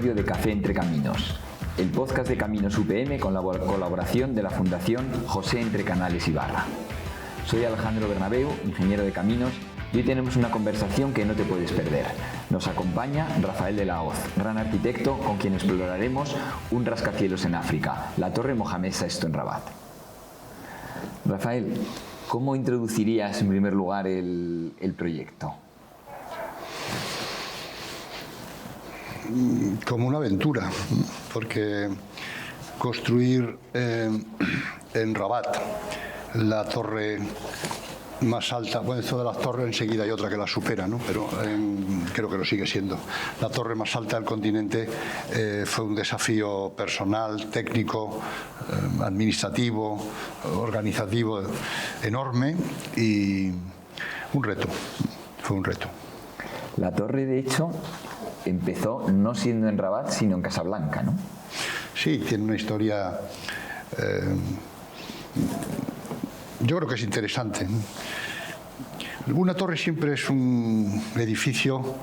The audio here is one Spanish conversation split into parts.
episodio de Café entre Caminos, el podcast de Caminos UPM con la colaboración de la Fundación José Entre Canales Ibarra. Soy Alejandro Bernabeu, ingeniero de caminos, y hoy tenemos una conversación que no te puedes perder. Nos acompaña Rafael de la Hoz, gran arquitecto con quien exploraremos un rascacielos en África, la Torre Mohamed VI en Rabat. Rafael, ¿cómo introducirías en primer lugar el proyecto? Como una aventura, porque construir en Rabat la torre más alta, bueno, esto de las torres enseguida hay otra que la supera, ¿no? Pero creo que lo sigue siendo. La torre más alta del continente fue un desafío personal, técnico, administrativo, organizativo enorme y un reto, fue un reto. La torre, de hecho, empezó no siendo en Rabat, sino en Casablanca, ¿no? Sí, tiene una historia, yo creo que es interesante. Una torre siempre es un edificio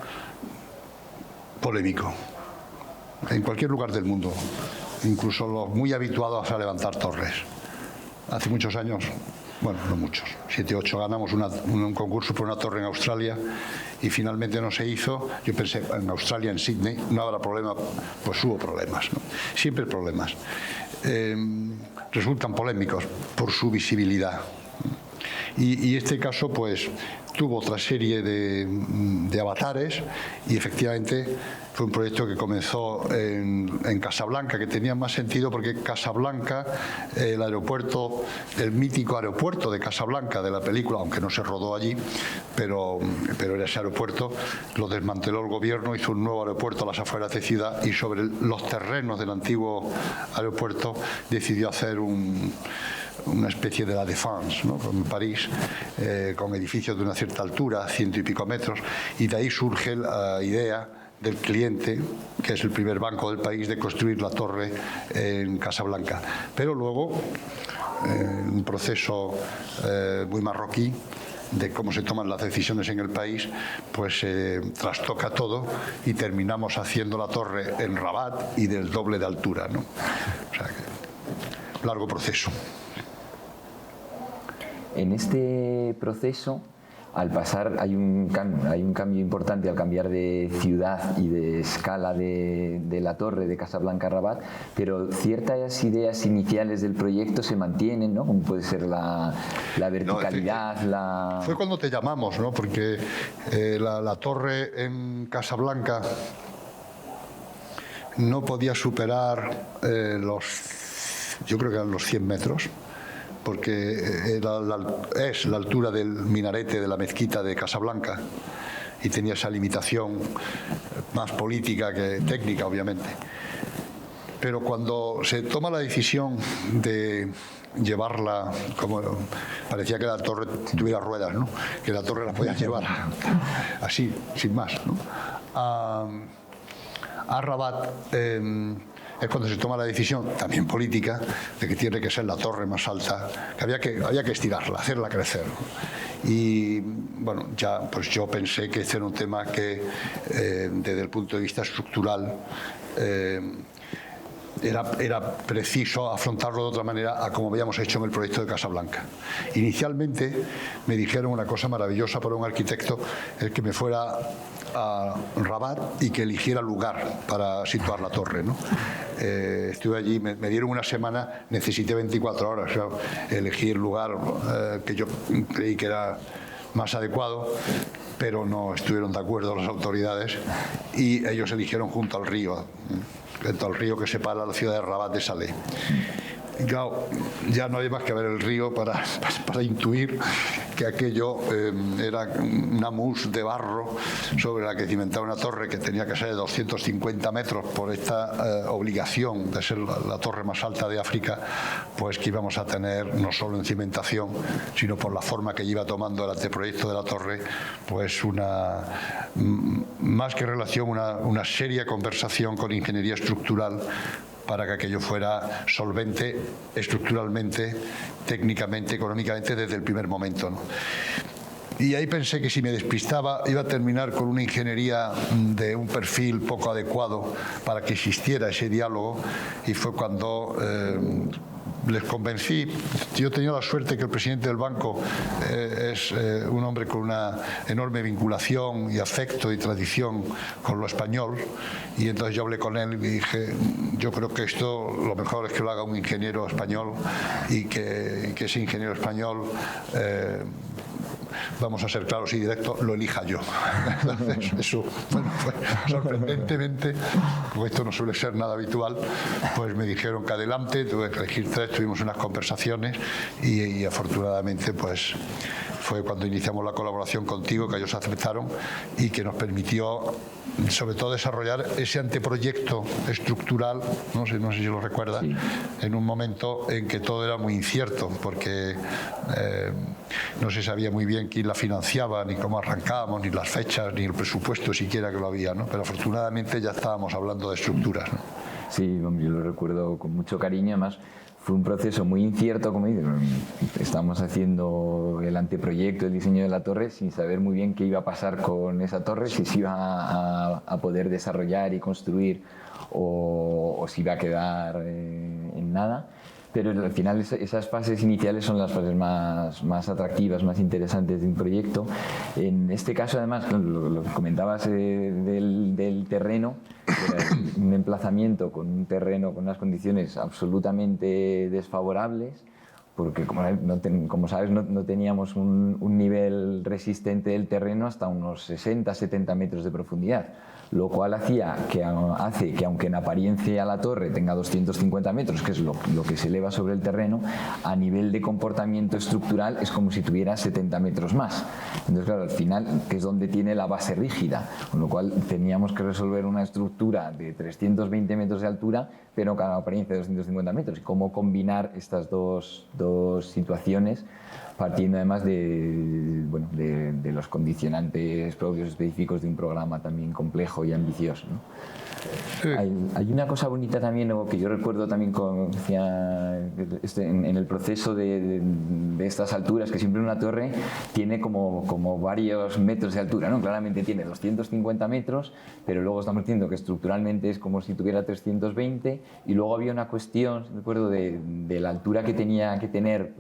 polémico, en cualquier lugar del mundo, incluso los muy habituados a levantar torres. Hace muchos años, bueno, no muchos, 7 o 8, ganamos un concurso por una torre en Australia y finalmente no se hizo. Yo pensé, en Australia, en Sydney, no habrá problema, pues hubo problemas, ¿no? Siempre problemas. Resultan polémicos por su visibilidad. Y este caso, pues, tuvo otra serie de avatares y efectivamente fue un proyecto que comenzó en Casablanca, que tenía más sentido porque Casablanca, el aeropuerto, el mítico aeropuerto de Casablanca de la película, aunque no se rodó allí, pero era ese aeropuerto, lo desmanteló el gobierno, hizo un nuevo aeropuerto a las afueras de ciudad y sobre los terrenos del antiguo aeropuerto decidió hacer una especie de la Défense, ¿no? En París, con edificios de una cierta altura, 100 y pico metros, y de ahí surge la idea del cliente, que es el primer banco del país, de construir la torre en Casablanca. Pero luego, un proceso muy marroquí de cómo se toman las decisiones en el país, pues trastoca todo y terminamos haciendo la torre en Rabat y del doble de altura, ¿no? O sea, que, largo proceso. En este proceso, al pasar, hay un cambio importante al cambiar de ciudad y de escala de la torre de Casablanca a Rabat, pero ciertas ideas iniciales del proyecto se mantienen, ¿no? Como puede ser la verticalidad, no, Fue cuando te llamamos, ¿no? Porque la torre en Casablanca no podía superar yo creo que eran los 100 metros, porque es la altura del minarete de la mezquita de Casablanca y tenía esa limitación más política que técnica, obviamente. Pero cuando se toma la decisión de llevarla, como parecía que la torre tuviera ruedas, ¿no? Que la torre la podía llevar así, sin más, ¿no? A Rabat, es cuando se toma la decisión, también política, de que tiene que ser la torre más alta, que había que estirarla, hacerla crecer. Y bueno, ya pues yo pensé que este era un tema que desde el punto de vista estructural era preciso afrontarlo de otra manera a como habíamos hecho en el proyecto de Casablanca. Inicialmente me dijeron una cosa maravillosa para un arquitecto, el que me fuera a Rabat y que eligiera lugar para situar la torre, ¿no? Estuve allí, me dieron una semana, necesité 24 horas, o sea, elegí el lugar que yo creí que era más adecuado, pero no estuvieron de acuerdo las autoridades y ellos eligieron junto al río que separa la ciudad de Rabat de Salé. Y claro, ya no hay más que ver el río para intuir que aquello era una mousse de barro sobre la que cimentaba una torre que tenía que ser de 250 metros por esta obligación de ser la torre más alta de África, pues que íbamos a tener no solo en cimentación, sino por la forma que iba tomando el anteproyecto de la torre, pues más que relación, una seria conversación con ingeniería estructural para que aquello fuera solvente estructuralmente, técnicamente, económicamente desde el primer momento, ¿no? Y ahí pensé que si me despistaba iba a terminar con una ingeniería de un perfil poco adecuado para que existiera ese diálogo, y fue cuando les convencí. Yo he tenido la suerte que el presidente del banco es un hombre con una enorme vinculación y afecto y tradición con lo español, y entonces yo hablé con él y dije, yo creo que esto lo mejor es que lo haga un ingeniero español, y que ese ingeniero español, vamos a ser claros y directos, lo elija yo. Entonces, eso, bueno, fue sorprendentemente, porque esto no suele ser nada habitual, pues me dijeron que adelante, tuve que elegir 3, tuvimos unas conversaciones y afortunadamente pues fue cuando iniciamos la colaboración contigo que ellos aceptaron, y que nos permitió sobre todo desarrollar ese anteproyecto estructural, no sé si lo recuerdas, sí, en un momento en que todo era muy incierto, porque no se sabía muy bien quién la financiaba, ni cómo arrancábamos, ni las fechas, ni el presupuesto siquiera que lo había, ¿no? Pero afortunadamente ya estábamos hablando de estructuras, ¿no? Sí, yo lo recuerdo con mucho cariño. Además, fue un proceso muy incierto, como dices. Estábamos haciendo el anteproyecto, el diseño de la torre, sin saber muy bien qué iba a pasar con esa torre, si se iba a poder desarrollar y construir o si iba a quedar en nada. Pero al final esas fases iniciales son las fases más atractivas, más interesantes de un proyecto. En este caso, además, lo que comentabas del terreno, un emplazamiento con un terreno con unas condiciones absolutamente desfavorables, porque como sabes no teníamos un nivel resistente del terreno hasta unos 60-70 metros de profundidad, lo cual hace que aunque en apariencia la torre tenga 250 metros, que es lo que se eleva sobre el terreno, a nivel de comportamiento estructural es como si tuviera 70 metros más. Entonces, claro, al final, que es donde tiene la base rígida, con lo cual teníamos que resolver una estructura de 320 metros de altura, pero con apariencia de 250 metros. Y cómo combinar estas dos situaciones, partiendo además de los condicionantes propios específicos de un programa también complejo y ambicioso, ¿no? Sí. Hay una cosa bonita también, o que yo recuerdo también, como decía, en el proceso de estas alturas, que siempre una torre tiene como varios metros de altura, ¿no? Claramente tiene 250 metros, pero luego estamos diciendo que estructuralmente es como si tuviera 320, y luego había una cuestión, recuerdo, de la altura que tenía que tener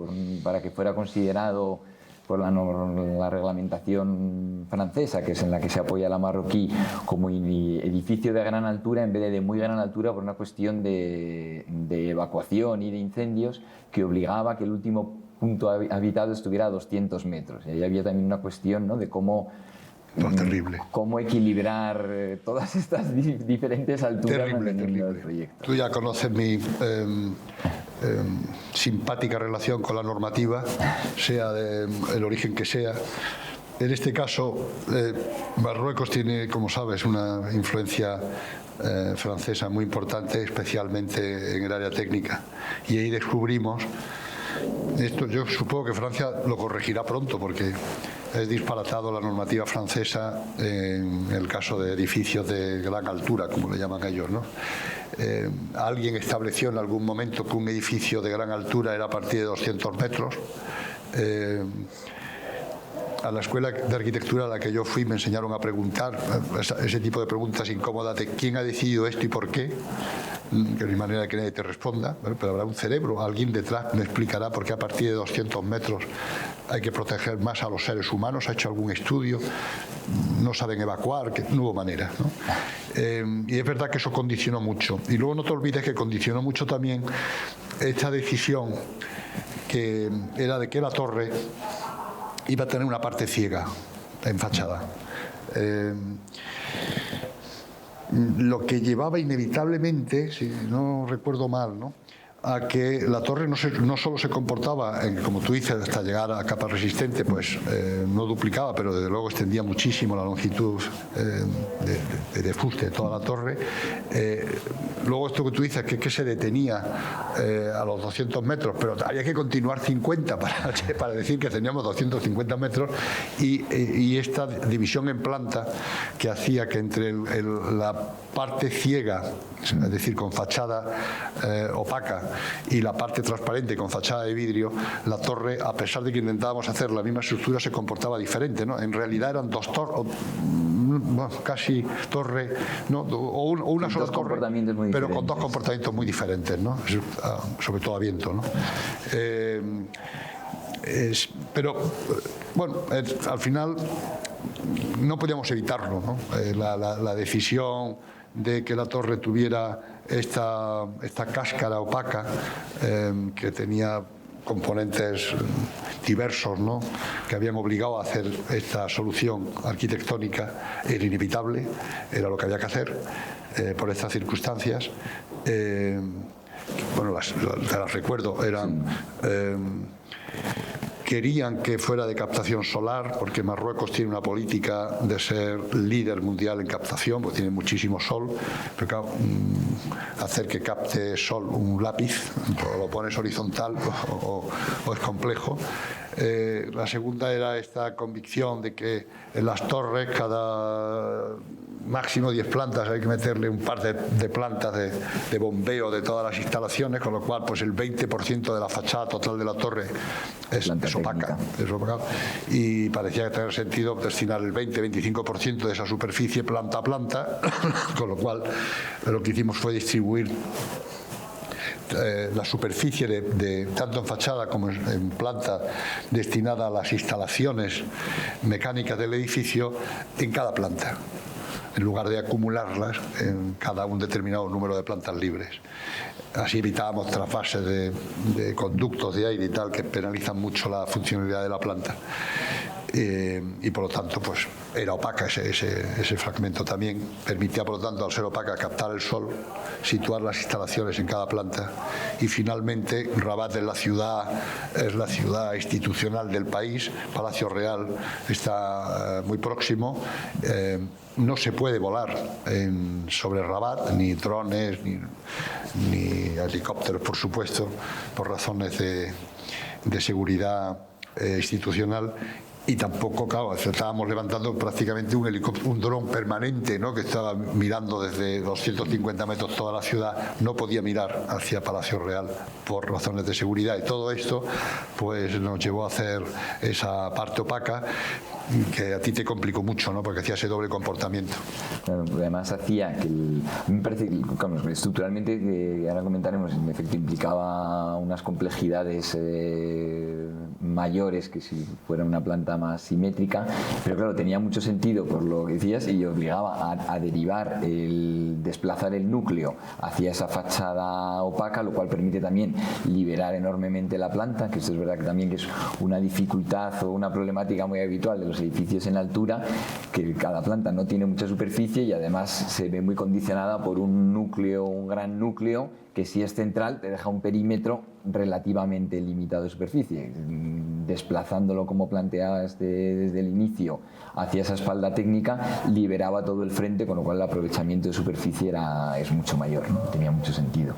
para que fuera considerado por la reglamentación francesa, que es en la que se apoya la marroquí, como edificio de gran altura en vez de muy gran altura, por una cuestión de evacuación y de incendios, que obligaba a que el último punto habitado estuviera a 200 metros. Y ahí había también una cuestión, ¿no?, de cómo equilibrar todas estas diferentes alturas en el proyecto. Tú ya conoces mi simpática relación con la normativa, sea del origen que sea. En este caso, Marruecos tiene, como sabes, una influencia francesa muy importante, especialmente en el área técnica. Y ahí descubrimos esto. Yo supongo que Francia lo corregirá pronto, porque es disparatado la normativa francesa en el caso de edificios de gran altura, como le llaman ellos, ¿no? Alguien estableció en algún momento que un edificio de gran altura era a partir de 200 metros. A la escuela de arquitectura a la que yo fui me enseñaron a preguntar ese tipo de preguntas incómodas de quién ha decidido esto y por qué, que no hay manera de que nadie te responda, pero habrá un cerebro, alguien detrás me explicará por qué a partir de 200 metros hay que proteger más a los seres humanos. Ha hecho algún estudio, no saben evacuar, que no hubo manera, ¿no? Y es verdad que eso condicionó mucho. Y luego no te olvides que condicionó mucho también esta decisión, que era de que la torre iba a tener una parte ciega en fachada. Lo que llevaba inevitablemente, si no recuerdo mal, ¿no?, a que la torre no solo se comportaba, como tú dices, hasta llegar a capa resistente, pues no duplicaba, pero desde luego extendía muchísimo la longitud de fuste de toda la torre. Luego esto que tú dices, que se detenía a los 200 metros, pero había que continuar 50 para decir que teníamos 250 metros, y esta división en planta que hacía que entre la parte ciega, es decir, con fachada opaca, y la parte transparente con fachada de vidrio, la torre, a pesar de que intentábamos hacer la misma estructura, se comportaba diferente, ¿no? En realidad eran dos torres, casi torre, ¿no? o una sola torre, pero con dos comportamientos muy diferentes, ¿no? Sobre todo a viento, ¿no? Pero bueno, al final no podíamos evitarlo, ¿no? La decisión de que la torre tuviera esta cáscara opaca que tenía componentes diversos, ¿no?, que habían obligado a hacer esta solución arquitectónica, era inevitable, era lo que había que hacer por estas circunstancias. Bueno, te las recuerdo, eran... Querían que fuera de captación solar, porque Marruecos tiene una política de ser líder mundial en captación, porque tiene muchísimo sol, pero claro, hacer que capte sol un lápiz, lo pones horizontal o es complejo. La segunda era esta convicción de que en las torres, cada máximo 10 plantas, hay que meterle un par de plantas de bombeo de todas las instalaciones, con lo cual pues el 20% de la fachada total de la torre es opaca, y parecía tener sentido destinar el 20-25% de esa superficie planta a planta, con lo cual lo que hicimos fue distribuir la superficie tanto en fachada como en planta destinada a las instalaciones mecánicas del edificio en cada planta, en lugar de acumularlas en cada un determinado número de plantas libres. Así evitábamos trasvases de conductos de aire y tal, que penalizan mucho la funcionalidad de la planta. Y por lo tanto pues era opaca ese fragmento también. Permitía, por lo tanto, al ser opaca, captar el sol, situar las instalaciones en cada planta. Y finalmente Rabat es la ciudad institucional del país. Palacio Real está muy próximo. No se puede volar sobre Rabat, ni drones, ni helicópteros, por supuesto, por razones de seguridad institucional. Y tampoco, claro, estábamos levantando prácticamente un dron permanente, ¿no?, que estaba mirando desde 250 metros toda la ciudad, no podía mirar hacia Palacio Real por razones de seguridad. Y todo esto pues nos llevó a hacer esa parte opaca, que a ti te complicó mucho, ¿no?, porque hacía ese doble comportamiento. Claro, además hacía que me parece que, claro, estructuralmente, que ahora comentaremos, en efecto implicaba unas complejidades mayores que si fuera una planta más simétrica, pero claro, tenía mucho sentido por lo que decías, y obligaba a derivar, desplazar el núcleo hacia esa fachada opaca, lo cual permite también liberar enormemente la planta, que esto es verdad que también que es una dificultad o una problemática muy habitual de los edificios en altura, que cada planta no tiene mucha superficie y además se ve muy condicionada por un núcleo, un gran núcleo, que si es central te deja un perímetro relativamente limitado de superficie. Desplazándolo, como planteabas desde el inicio, hacia esa espalda técnica, liberaba todo el frente, con lo cual el aprovechamiento de superficie es mucho mayor, ¿no? Tenía mucho sentido.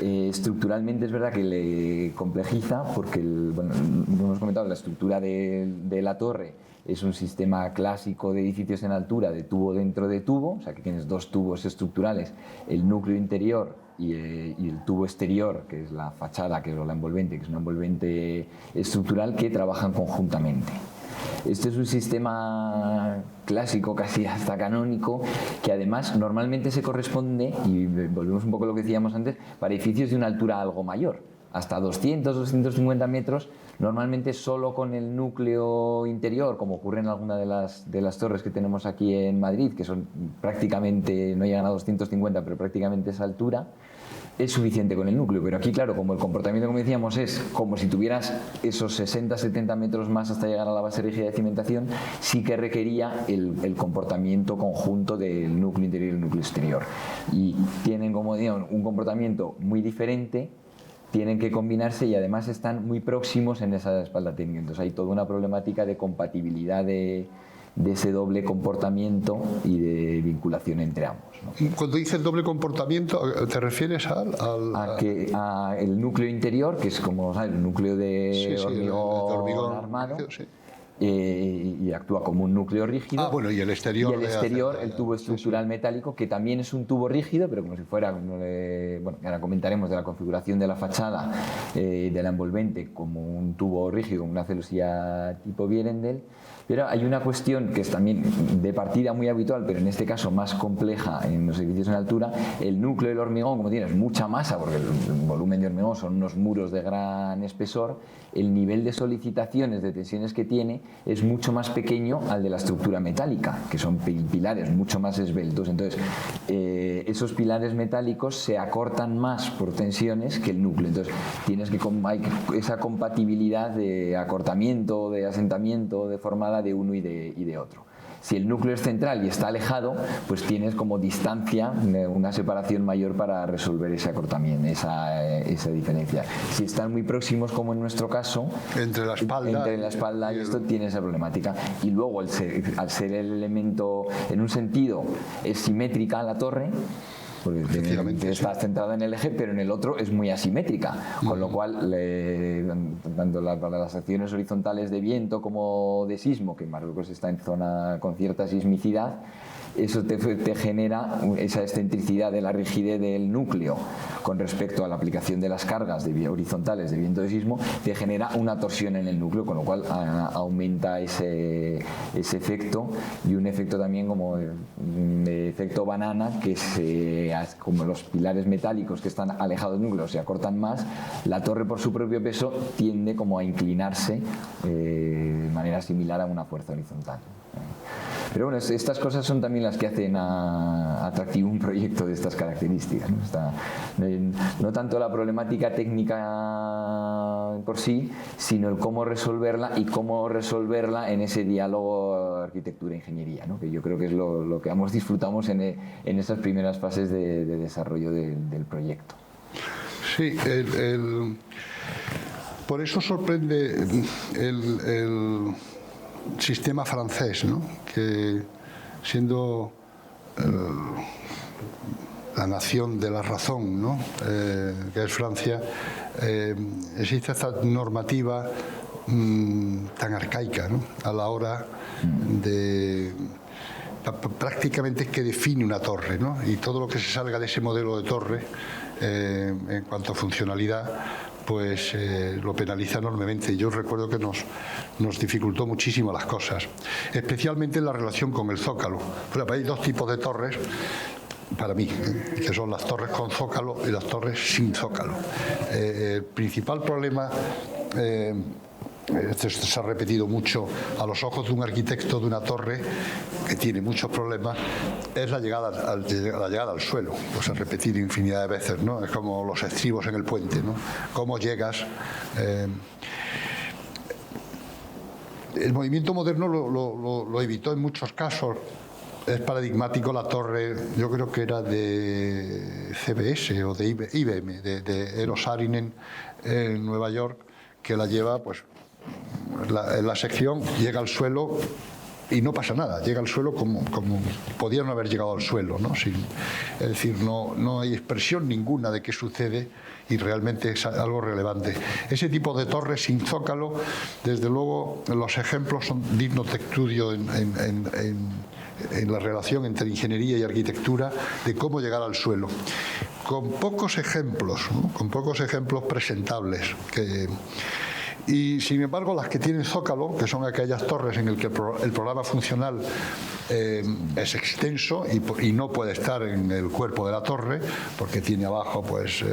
Estructuralmente es verdad que le complejiza, porque bueno, hemos comentado, la estructura de la torre es un sistema clásico de edificios en altura, de tubo dentro de tubo, o sea que tienes dos tubos estructurales, el núcleo interior y el tubo exterior, que es la fachada, que es la envolvente, que es una envolvente estructural, que trabajan conjuntamente. Este es un sistema clásico, casi hasta canónico, que además normalmente se corresponde, y volvemos un poco a lo que decíamos antes, para edificios de una altura algo mayor, hasta 200-250 metros, normalmente solo con el núcleo interior, como ocurre en alguna de las torres que tenemos aquí en Madrid, que son prácticamente, no llegan a 250, pero prácticamente esa altura, es suficiente con el núcleo. Pero aquí, claro, como el comportamiento, como decíamos, es como si tuvieras esos 60-70 metros más hasta llegar a la base rígida de cimentación, sí que requería el comportamiento conjunto del núcleo interior y el núcleo exterior. Y tienen, como digo, un comportamiento muy diferente, tienen que combinarse y además están muy próximos en esa espalda técnica. Entonces hay toda una problemática de compatibilidad de ese doble comportamiento y de vinculación entre ambos, ¿no? Cuando dices doble comportamiento, ¿te refieres el núcleo interior, que es como, ¿sabes?, el núcleo de hormigón armado, sí, y actúa como un núcleo rígido. Bueno, y el exterior. Y el exterior, el tubo estructural metálico, que también es un tubo rígido, pero como si fuera, bueno, ahora comentaremos de la configuración de la fachada, de la envolvente, como un tubo rígido, como una celosía tipo Vierendel. Pero hay una cuestión que es también de partida muy habitual, pero en este caso más compleja en los edificios en altura. El núcleo del hormigón, como tienes mucha masa, porque el volumen de hormigón son unos muros de gran espesor, el nivel de solicitaciones, de tensiones que tiene, es mucho más pequeño al de la estructura metálica, que son pilares mucho más esbeltos. Entonces, esos pilares metálicos se acortan más por tensiones que el núcleo. Entonces, hay esa compatibilidad de acortamiento, de asentamiento, de formada de uno y de otro. Si el núcleo es central y está alejado, pues tienes como distancia, una separación mayor para resolver ese acortamiento, esa diferencia. Si están muy próximos, como en nuestro caso, entre la espalda y esto, tiene esa problemática. Y luego, al ser el elemento, en un sentido, es simétrica la torre, porque está centrada en el eje, pero en el otro es muy asimétrica, con lo cual tanto para las acciones horizontales de viento como de sismo, que Marruecos está en zona con cierta sismicidad, eso te genera esa excentricidad de la rigidez del núcleo con respecto a la aplicación de las cargas horizontales de viento de sismo, te genera una torsión en el núcleo, con lo cual aumenta ese efecto, y un efecto también como de efecto banana, que como los pilares metálicos que están alejados del núcleo se acortan más, la torre por su propio peso tiende como a inclinarse de manera similar a una fuerza horizontal. Pero bueno, estas cosas son también las que hacen atractivo un proyecto de estas características, ¿no? No tanto la problemática técnica por sí, sino el cómo resolverla y cómo resolverla en ese diálogo arquitectura-ingeniería, ¿no? Que yo creo que es lo que ambos disfrutamos en esas primeras fases de desarrollo del proyecto. Sí, por eso sorprende el sistema francés, ¿no? Que siendo la nación de la razón, ¿no? Que es Francia, existe esta normativa tan arcaica, ¿no? A la hora de prácticamente que define una torre, ¿no? Y todo lo que se salga de ese modelo de torre en cuanto a funcionalidad, pues lo penaliza enormemente. Yo recuerdo que nos dificultó muchísimo las cosas, especialmente en la relación con el zócalo. Pero hay dos tipos de torres, para mí, que son las torres con zócalo y las torres sin zócalo. El principal problema, esto se ha repetido mucho a los ojos de un arquitecto de una torre que tiene muchos problemas, es la llegada al suelo. Pues se ha repetido infinidad de veces, ¿no? Es como los estribos en el puente, ¿no? ¿Cómo llegas? El movimiento moderno lo evitó en muchos casos. Es paradigmático la torre, yo creo que era de CBS o de IBM, de Eero Saarinen en Nueva York, que la lleva, pues, en la sección, llega al suelo y no pasa nada, llega al suelo como podían haber llegado al suelo, ¿no? Es decir, no hay expresión ninguna de qué sucede y realmente es algo relevante. Ese tipo de torres sin zócalo, desde luego, los ejemplos son dignos de estudio en la relación entre ingeniería y arquitectura, de cómo llegar al suelo, con pocos ejemplos, ¿no? Con pocos ejemplos presentables. Y sin embargo, las que tienen zócalo, que son aquellas torres en las que el programa funcional es extenso y no puede estar en el cuerpo de la torre, porque tiene abajo, pues,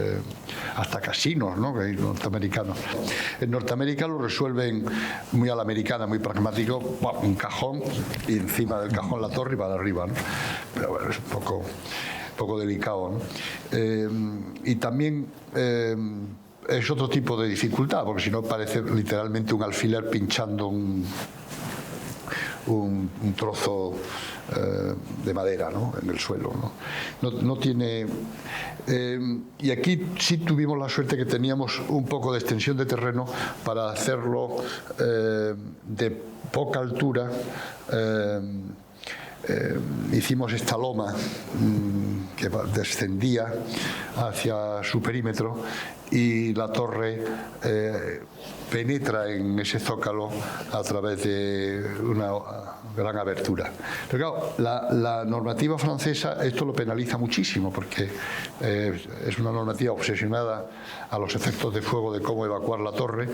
hasta casinos, ¿no? Que hay norteamericanos. En Norteamérica lo resuelven muy a la americana, muy pragmático, un cajón y encima del cajón la torre y para arriba, ¿no? Pero bueno, es un poco delicado, ¿no? Y también es otro tipo de dificultad, porque si no parece literalmente un alfiler pinchando un trozo de madera, ¿no? En el suelo, ¿no? No tiene... y aquí sí tuvimos la suerte que teníamos un poco de extensión de terreno para hacerlo de poca altura, hicimos esta loma que descendía hacia su perímetro y la torre penetra en ese zócalo a través de una gran abertura. Pero claro, la normativa francesa esto lo penaliza muchísimo porque es una normativa obsesionada a los efectos de fuego de cómo evacuar la torre,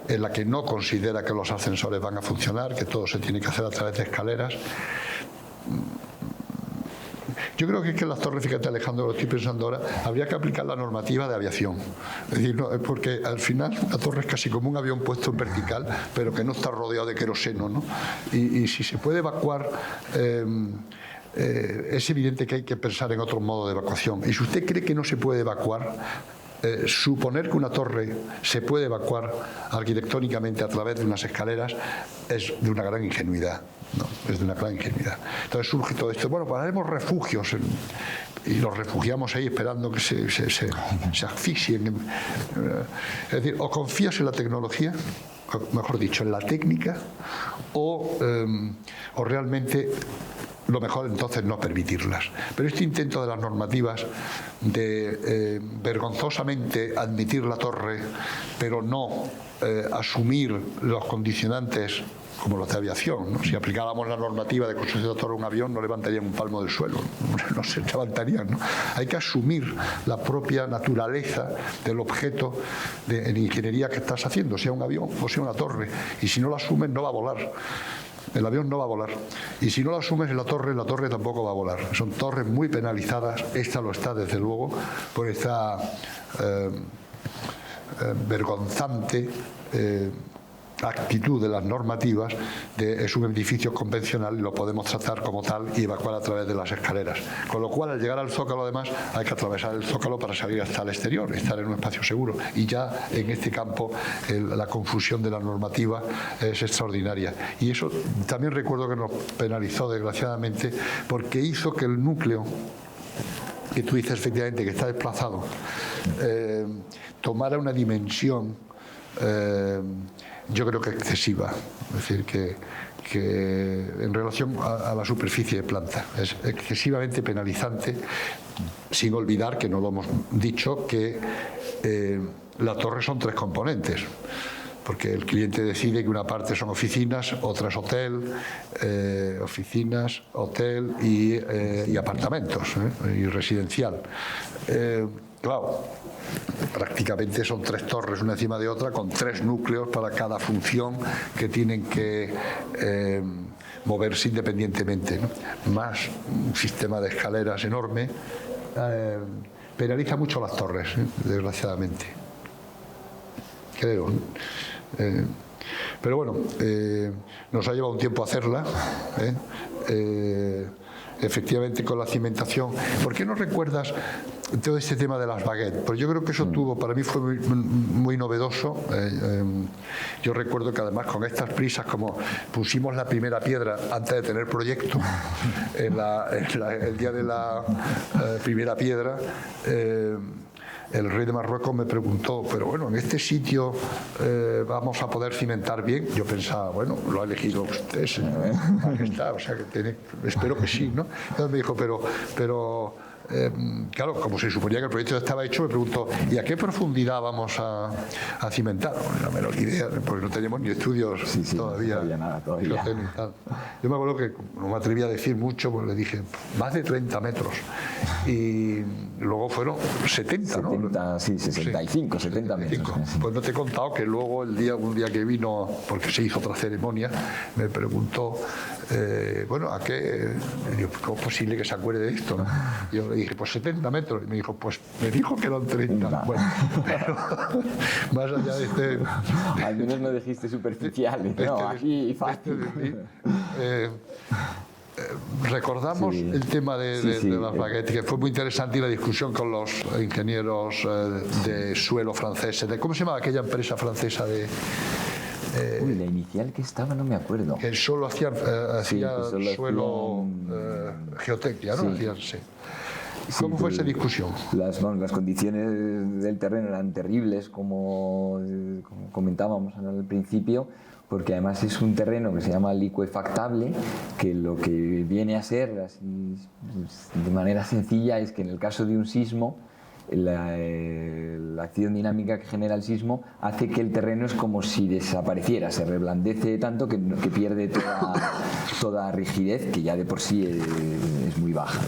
en la que no considera que los ascensores van a funcionar, que todo se tiene que hacer a través de escaleras. Yo creo que es que las torres, fíjate Alejandro, lo estoy pensando ahora, habría que aplicar la normativa de aviación. Es decir, no, porque al final la torre es casi como un avión puesto en vertical, pero que no está rodeado de queroseno, ¿no? Y si se puede evacuar, es evidente que hay que pensar en otro modo de evacuación. Y si usted cree que no se puede evacuar, suponer que una torre se puede evacuar arquitectónicamente a través de unas escaleras es de una gran ingenuidad, ¿no? Es de una gran ingenuidad. Entonces surge todo esto. Bueno, pues haremos refugios y los refugiamos ahí esperando que se asfixien. Es decir, o confías en la tecnología, o mejor dicho, en la técnica, o realmente lo mejor entonces no permitirlas. Pero este intento de las normativas de vergonzosamente admitir la torre, pero no asumir los condicionantes como los de aviación, ¿no? Si aplicáramos la normativa de construcción de torre a un avión, no levantarían un palmo del suelo, no se levantarían, ¿no? Hay que asumir la propia naturaleza del objeto en ingeniería que estás haciendo, sea un avión o sea una torre, y si no lo asumes no va a volar. El avión no va a volar. Y si no lo asumes en la torre tampoco va a volar. Son torres muy penalizadas. Esta lo está, desde luego, por esta vergonzante actitud de las normativas es un edificio convencional y lo podemos tratar como tal y evacuar a través de las escaleras. Con lo cual, al llegar al zócalo, además, hay que atravesar el zócalo para salir hasta el exterior, estar en un espacio seguro. Y ya en este campo la confusión de la normativa es extraordinaria. Y eso también recuerdo que nos penalizó, desgraciadamente, porque hizo que el núcleo que tú dices efectivamente que está desplazado tomara una dimensión yo creo que excesiva, es decir, que en relación a la superficie de planta es excesivamente penalizante, sin olvidar, que no lo hemos dicho, que la torre son 3 componentes, porque el cliente decide que una parte son oficinas, otra es hotel, oficinas, hotel y apartamentos, y residencial. Claro, prácticamente son 3 torres una encima de otra con 3 núcleos para cada función que tienen que moverse independientemente, ¿no? Más un sistema de escaleras enorme. Penaliza mucho las torres, desgraciadamente, creo. Pero bueno, nos ha llevado un tiempo hacerla, efectivamente, con la cimentación. ¿Por qué no recuerdas todo este tema de las baguettes? Pues yo creo que eso para mí fue muy novedoso. Yo recuerdo que además con estas prisas, como pusimos la primera piedra antes de tener proyecto, el día de la primera piedra, el rey de Marruecos me preguntó, pero bueno, en este sitio vamos a poder cimentar bien. Yo pensaba, bueno, lo ha elegido usted, señor Majestad, o sea que espero que sí, ¿no? Entonces me dijo, pero claro, como se suponía que el proyecto ya estaba hecho, me preguntó, ¿y a qué profundidad vamos a cimentar? Bueno, no me lo idea, porque no teníamos ni estudios todavía. No había nada todavía. Yo me acuerdo que no me atreví a decir mucho, pues le dije, más de 30 metros. Y luego fueron 70, ¿no? 65, 70 metros. Pues no te he contado que luego un día que vino, porque se hizo otra ceremonia, me preguntó, bueno, ¿a qué? ¿Cómo es posible que se acuerde de esto? Yo le dije, pues 70 metros. Y me dijo, pues me dijo que eran 30. No. Bueno, pero más allá de este... Al menos no dijiste superficiales, ¿no? Aquí fácil. Recordamos el tema de las baguettes, que fue muy interesante, y la discusión con los ingenieros de suelo franceses. ¿Cómo se llamaba aquella empresa francesa de...? La inicial que estaba no me acuerdo. Que solo hacía suelo geotecnia, ¿no? Sí. ¿Cómo fue esa discusión? Las condiciones del terreno eran terribles, como comentábamos al principio, porque además es un terreno que se llama licuefactable, que lo que viene a ser, así, de manera sencilla, es que en el caso de un sismo, la acción dinámica que genera el sismo hace que el terreno es como si desapareciera, se reblandece tanto que pierde toda rigidez, que ya de por sí es muy baja.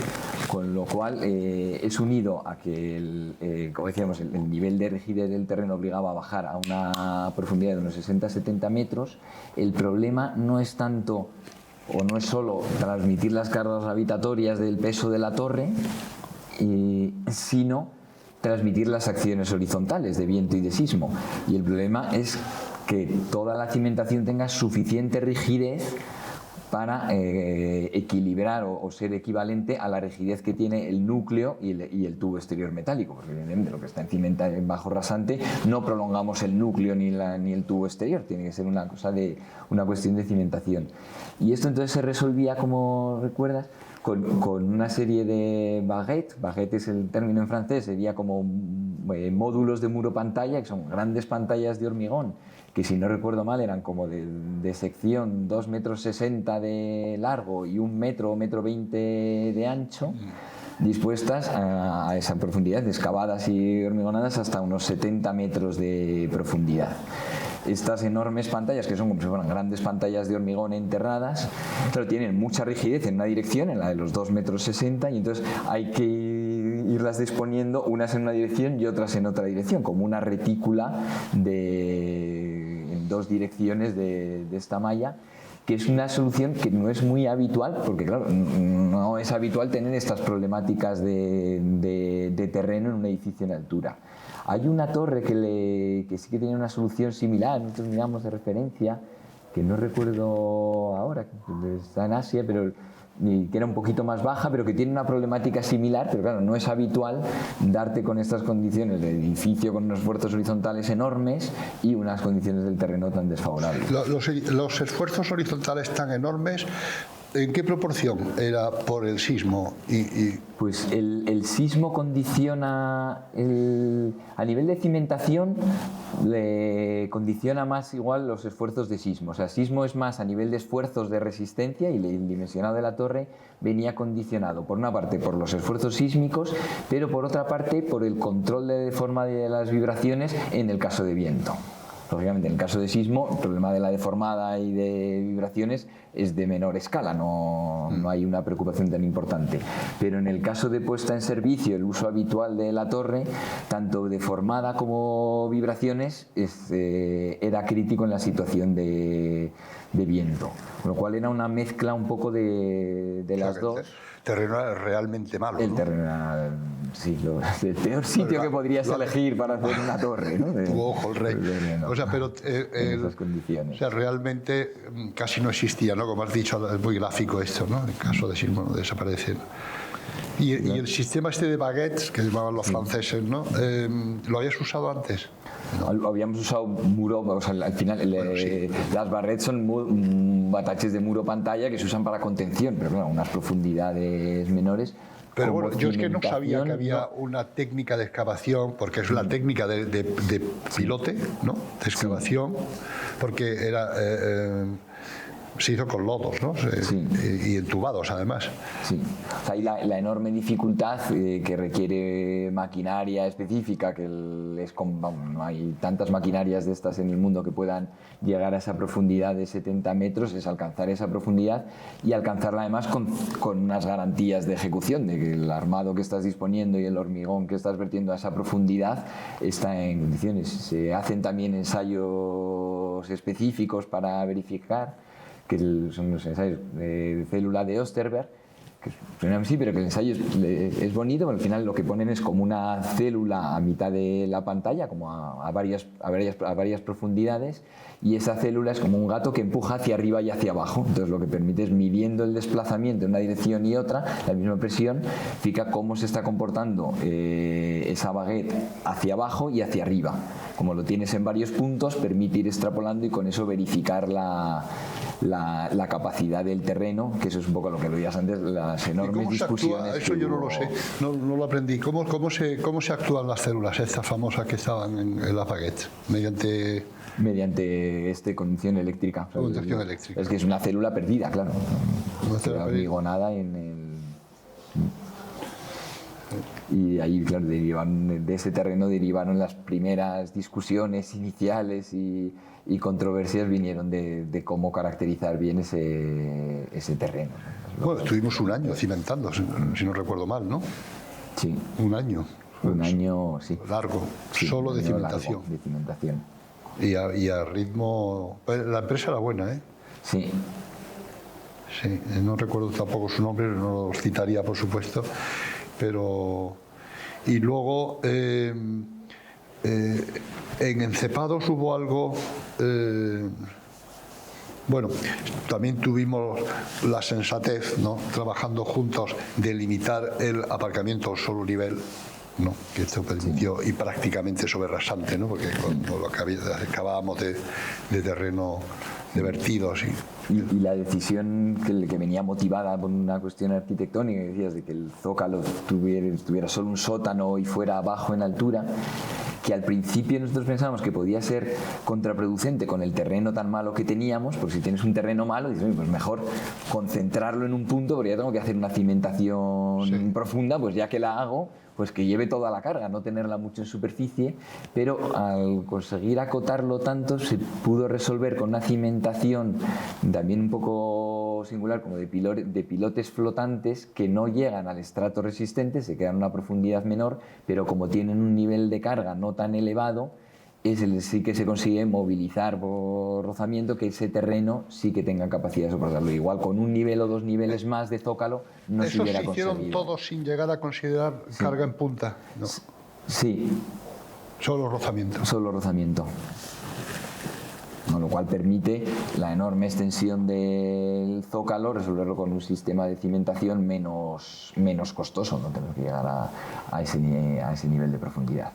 Con lo cual es unido a que, como decíamos, el nivel de rigidez del terreno obligaba a bajar a una profundidad de unos 60-70 metros. El problema no es tanto, o no es solo transmitir las cargas gravitatorias del peso de la torre, sino transmitir las acciones horizontales de viento y de sismo. Y el problema es que toda la cimentación tenga suficiente rigidez para equilibrar o ser equivalente a la rigidez que tiene el núcleo y el tubo exterior metálico, porque evidentemente lo que está en bajo rasante no prolongamos el núcleo ni el tubo exterior, tiene que ser una cuestión de cimentación. Y esto entonces se resolvía, como recuerdas, con una serie de baguettes. Baguette es el término en francés, sería como módulos de muro pantalla, que son grandes pantallas de hormigón, que si no recuerdo mal eran como de sección 2,60 metros de largo y 1 metro o 1,20 m de ancho, dispuestas a esa profundidad, excavadas y hormigonadas hasta unos 70 metros de profundidad. Estas enormes pantallas, que son como si fueran grandes pantallas de hormigón enterradas, pero tienen mucha rigidez en una dirección, en la de los 2,60 metros, y entonces hay que irlas disponiendo unas en una dirección y otras en otra dirección, como una retícula en 2 direcciones de esta malla, que es una solución que no es muy habitual, porque claro, no es habitual tener estas problemáticas de terreno en un edificio en altura. Hay una torre que sí que tiene una solución similar, nosotros miramos de referencia, que no recuerdo ahora, que está en Asia, pero que era un poquito más baja, pero que tiene una problemática similar, pero claro, no es habitual darte con estas condiciones de edificio con unos esfuerzos horizontales enormes y unas condiciones del terreno tan desfavorables. Los esfuerzos horizontales tan enormes, ¿en qué proporción era por el sismo? Pues el sismo condiciona, a nivel de cimentación, le condiciona más igual los esfuerzos de sismo. O sea, sismo es más a nivel de esfuerzos de resistencia, y el dimensionado de la torre venía condicionado, por una parte, por los esfuerzos sísmicos, pero por otra parte, por el control de forma de las vibraciones en el caso de viento. Lógicamente, en el caso de sismo, el problema de la deformada y de vibraciones es de menor escala, no hay una preocupación tan importante. Pero en el caso de puesta en servicio, el uso habitual de la torre, tanto deformada como vibraciones, era crítico en la situación de viento. Con lo cual era una mezcla un poco de las dos. El terreno era realmente malo. El terreno era, sí, el peor sitio que podrías elegir para hacer una torre, ¿no? Tu ojo, el rey. No, o sea, pero en esas condiciones. O sea, realmente casi no existía, ¿no? Como has dicho, es muy gráfico esto, ¿no? En caso de sismo no desaparecen. Y el sistema este de baguettes, que llamaban los franceses, ¿no? ¿Lo habías usado antes? No. Habíamos usado muro, o sea, al final sí. Las barrettes son bataches de muro pantalla que se usan para contención, pero claro, unas profundidades menores. Pero bueno, yo es que no sabía que había una técnica de excavación, porque es una técnica de pilote, ¿no? De excavación, porque era... se hizo con lodos, ¿no? Sí. Y entubados, además. Sí. O sea, hay la enorme dificultad que requiere maquinaria específica, que no hay tantas maquinarias de estas en el mundo que puedan llegar a esa profundidad de 70 metros, es alcanzar esa profundidad y alcanzarla además con unas garantías de ejecución, de que el armado que estás disponiendo y el hormigón que estás vertiendo a esa profundidad está en condiciones. Se hacen también ensayos específicos para verificar, que son los ensayos de célula de Oesterberg, que suenan así, pero que el ensayo es bonito, pero al final lo que ponen es como una célula a mitad de la pantalla, como a varias profundidades, y esa célula es como un gato que empuja hacia arriba y hacia abajo. Entonces lo que permite es, midiendo el desplazamiento en una dirección y otra, la misma presión, fija cómo se está comportando esa baguette hacia abajo y hacia arriba. Como lo tienes en varios puntos, permite ir extrapolando y con eso verificar la capacidad del terreno, que eso es un poco lo que veías antes, las enormes discusiones. Eso yo no lo sé, no lo aprendí. ¿Cómo se actúan las células estas famosas que estaban en las baguettes? Mediante conducción eléctrica. Conducción eléctrica. Es que es una célula perdida, claro. Una célula hormigonada y ahí, claro, de ese terreno derivaron las primeras discusiones iniciales y controversias vinieron de cómo caracterizar bien ese terreno. Bueno, estuvimos un año cimentando, si no recuerdo mal, ¿no? Sí. Un año. Un año, sí. Largo, sí, solo de cimentación. Largo, de cimentación. Y a ritmo... La empresa era buena, ¿eh? Sí. Sí, no recuerdo tampoco su nombre, no lo citaría, por supuesto, pero... Y luego, en encepados hubo algo... Bueno, también tuvimos la sensatez, ¿no?, trabajando juntos, de limitar el aparcamiento al solo nivel, ¿no?, que esto permitió, y prácticamente sobre rasante, ¿no?, porque con lo que acabábamos de terreno de vertidos. Y la decisión que venía motivada por una cuestión arquitectónica, que decías, de que el zócalo tuviera solo un sótano y fuera bajo en altura, que al principio nosotros pensábamos que podía ser contraproducente con el terreno tan malo que teníamos, porque si tienes un terreno malo, dices, pues mejor concentrarlo en un punto, porque ya tengo que hacer una cimentación profunda, pues ya que la hago, pues que lleve toda la carga, no tenerla mucho en superficie, pero al conseguir acotarlo tanto se pudo resolver con una cimentación también un poco singular, como de pilotes flotantes que no llegan al estrato resistente, se quedan a una profundidad menor, pero como tienen un nivel de carga no tan elevado, sí que se consigue movilizar por rozamiento, que ese terreno sí que tenga capacidad de soportarlo. Igual con un nivel o dos niveles más de zócalo no se hubiera conseguido. ¿Eso se hicieron todos sin llegar a considerar carga en punta? No. Sí. Solo rozamiento. Solo rozamiento. Con lo cual permite la enorme extensión del zócalo resolverlo con un sistema de cimentación menos costoso, no tener que llegar a ese nivel de profundidad.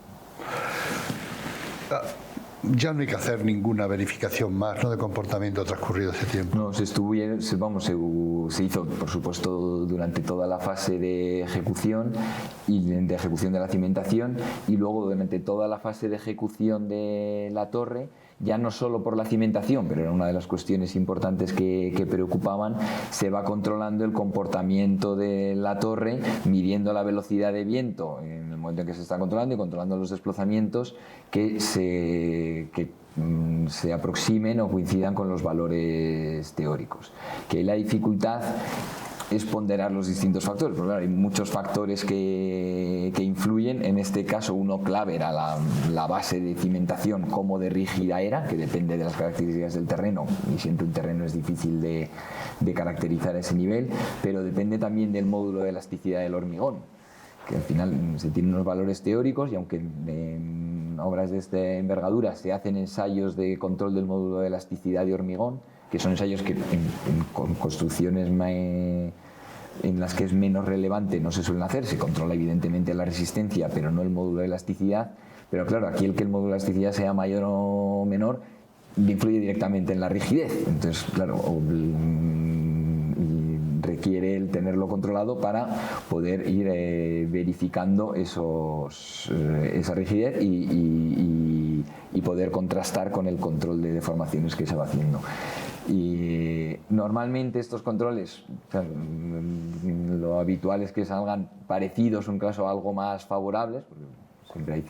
Ya no hay que hacer ninguna verificación más, ¿no?, de comportamiento transcurrido ese tiempo. No, se hizo, por supuesto, durante toda la fase de ejecución de la cimentación, y luego durante toda la fase de ejecución de la torre, ya no solo por la cimentación, pero era una de las cuestiones importantes que preocupaban, se va controlando el comportamiento de la torre, midiendo la velocidad de viento en el momento en que se está controlando y controlando los desplazamientos que se aproximen o coincidan con los valores teóricos. Que la dificultad es ponderar los distintos factores, porque claro, hay muchos factores que influyen. En este caso, uno clave era la base de cimentación, cómo de rígida era, que depende de las características del terreno, y siempre un terreno es difícil de caracterizar a ese nivel, pero depende también del módulo de elasticidad del hormigón, que al final se tienen unos valores teóricos, y aunque en obras de esta envergadura se hacen ensayos de control del módulo de elasticidad de hormigón, que son ensayos que con construcciones en las que es menos relevante no se suelen hacer, se controla evidentemente la resistencia, pero no el módulo de elasticidad. Pero claro, aquí el que el módulo de elasticidad sea mayor o menor influye directamente en la rigidez. Entonces, claro, requiere el tenerlo controlado para poder ir verificando esa rigidez y poder contrastar con el control de deformaciones que se va haciendo. Y normalmente estos controles, o sea, lo habitual es que salgan parecidos, un caso algo más favorables, porque siempre hay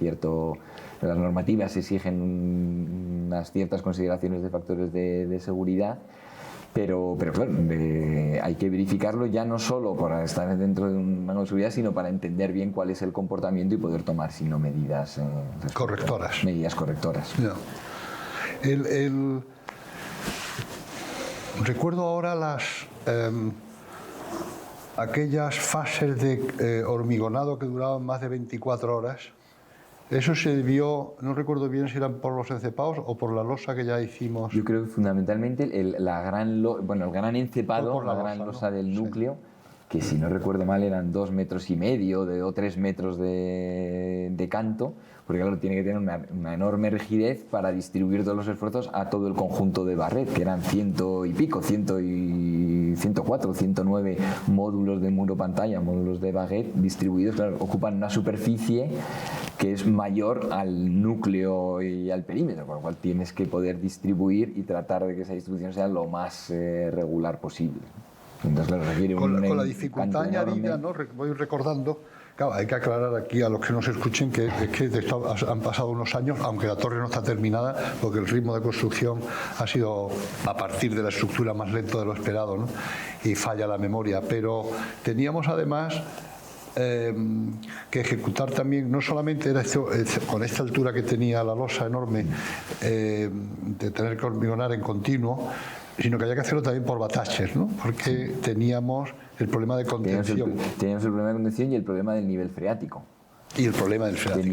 las normativas exigen unas ciertas consideraciones de factores de seguridad, pero claro, hay que verificarlo ya no solo para estar dentro de un rango de seguridad, sino para entender bien cuál es el comportamiento y poder tomar, si no, medidas correctoras. Medidas correctoras. No. Recuerdo ahora aquellas fases de hormigonado que duraban más de 24 horas. Eso se debió, no recuerdo bien si eran por los encepados o por la losa que ya hicimos. Yo creo que fundamentalmente el gran encepado, la gran losa del núcleo, que si no recuerdo mal eran 2,5 metros o 3 metros de canto, porque claro, tiene que tener una enorme rigidez para distribuir todos los esfuerzos a todo el conjunto de Barret, que eran 100 y pico, 104, 109 módulos de muro pantalla, módulos de Barret distribuidos, claro, ocupan una superficie que es mayor al núcleo y al perímetro, con lo cual tienes que poder distribuir y tratar de que esa distribución sea lo más regular posible. Entonces, claro, requiere con la dificultad añadida, ¿no? Voy recordando. Claro, hay que aclarar aquí a los que nos escuchen que han pasado unos años, aunque la torre no está terminada, porque el ritmo de construcción ha sido a partir de la estructura más lento de lo esperado, ¿no? Y falla la memoria. Pero teníamos además que ejecutar también, no solamente era con esta altura que tenía la losa enorme, de tener que hormigonar en continuo, sino que había que hacerlo también por bataches, ¿no? Porque teníamos el problema de contención. Teníamos el problema de contención y el problema del nivel freático. Y el problema del freático.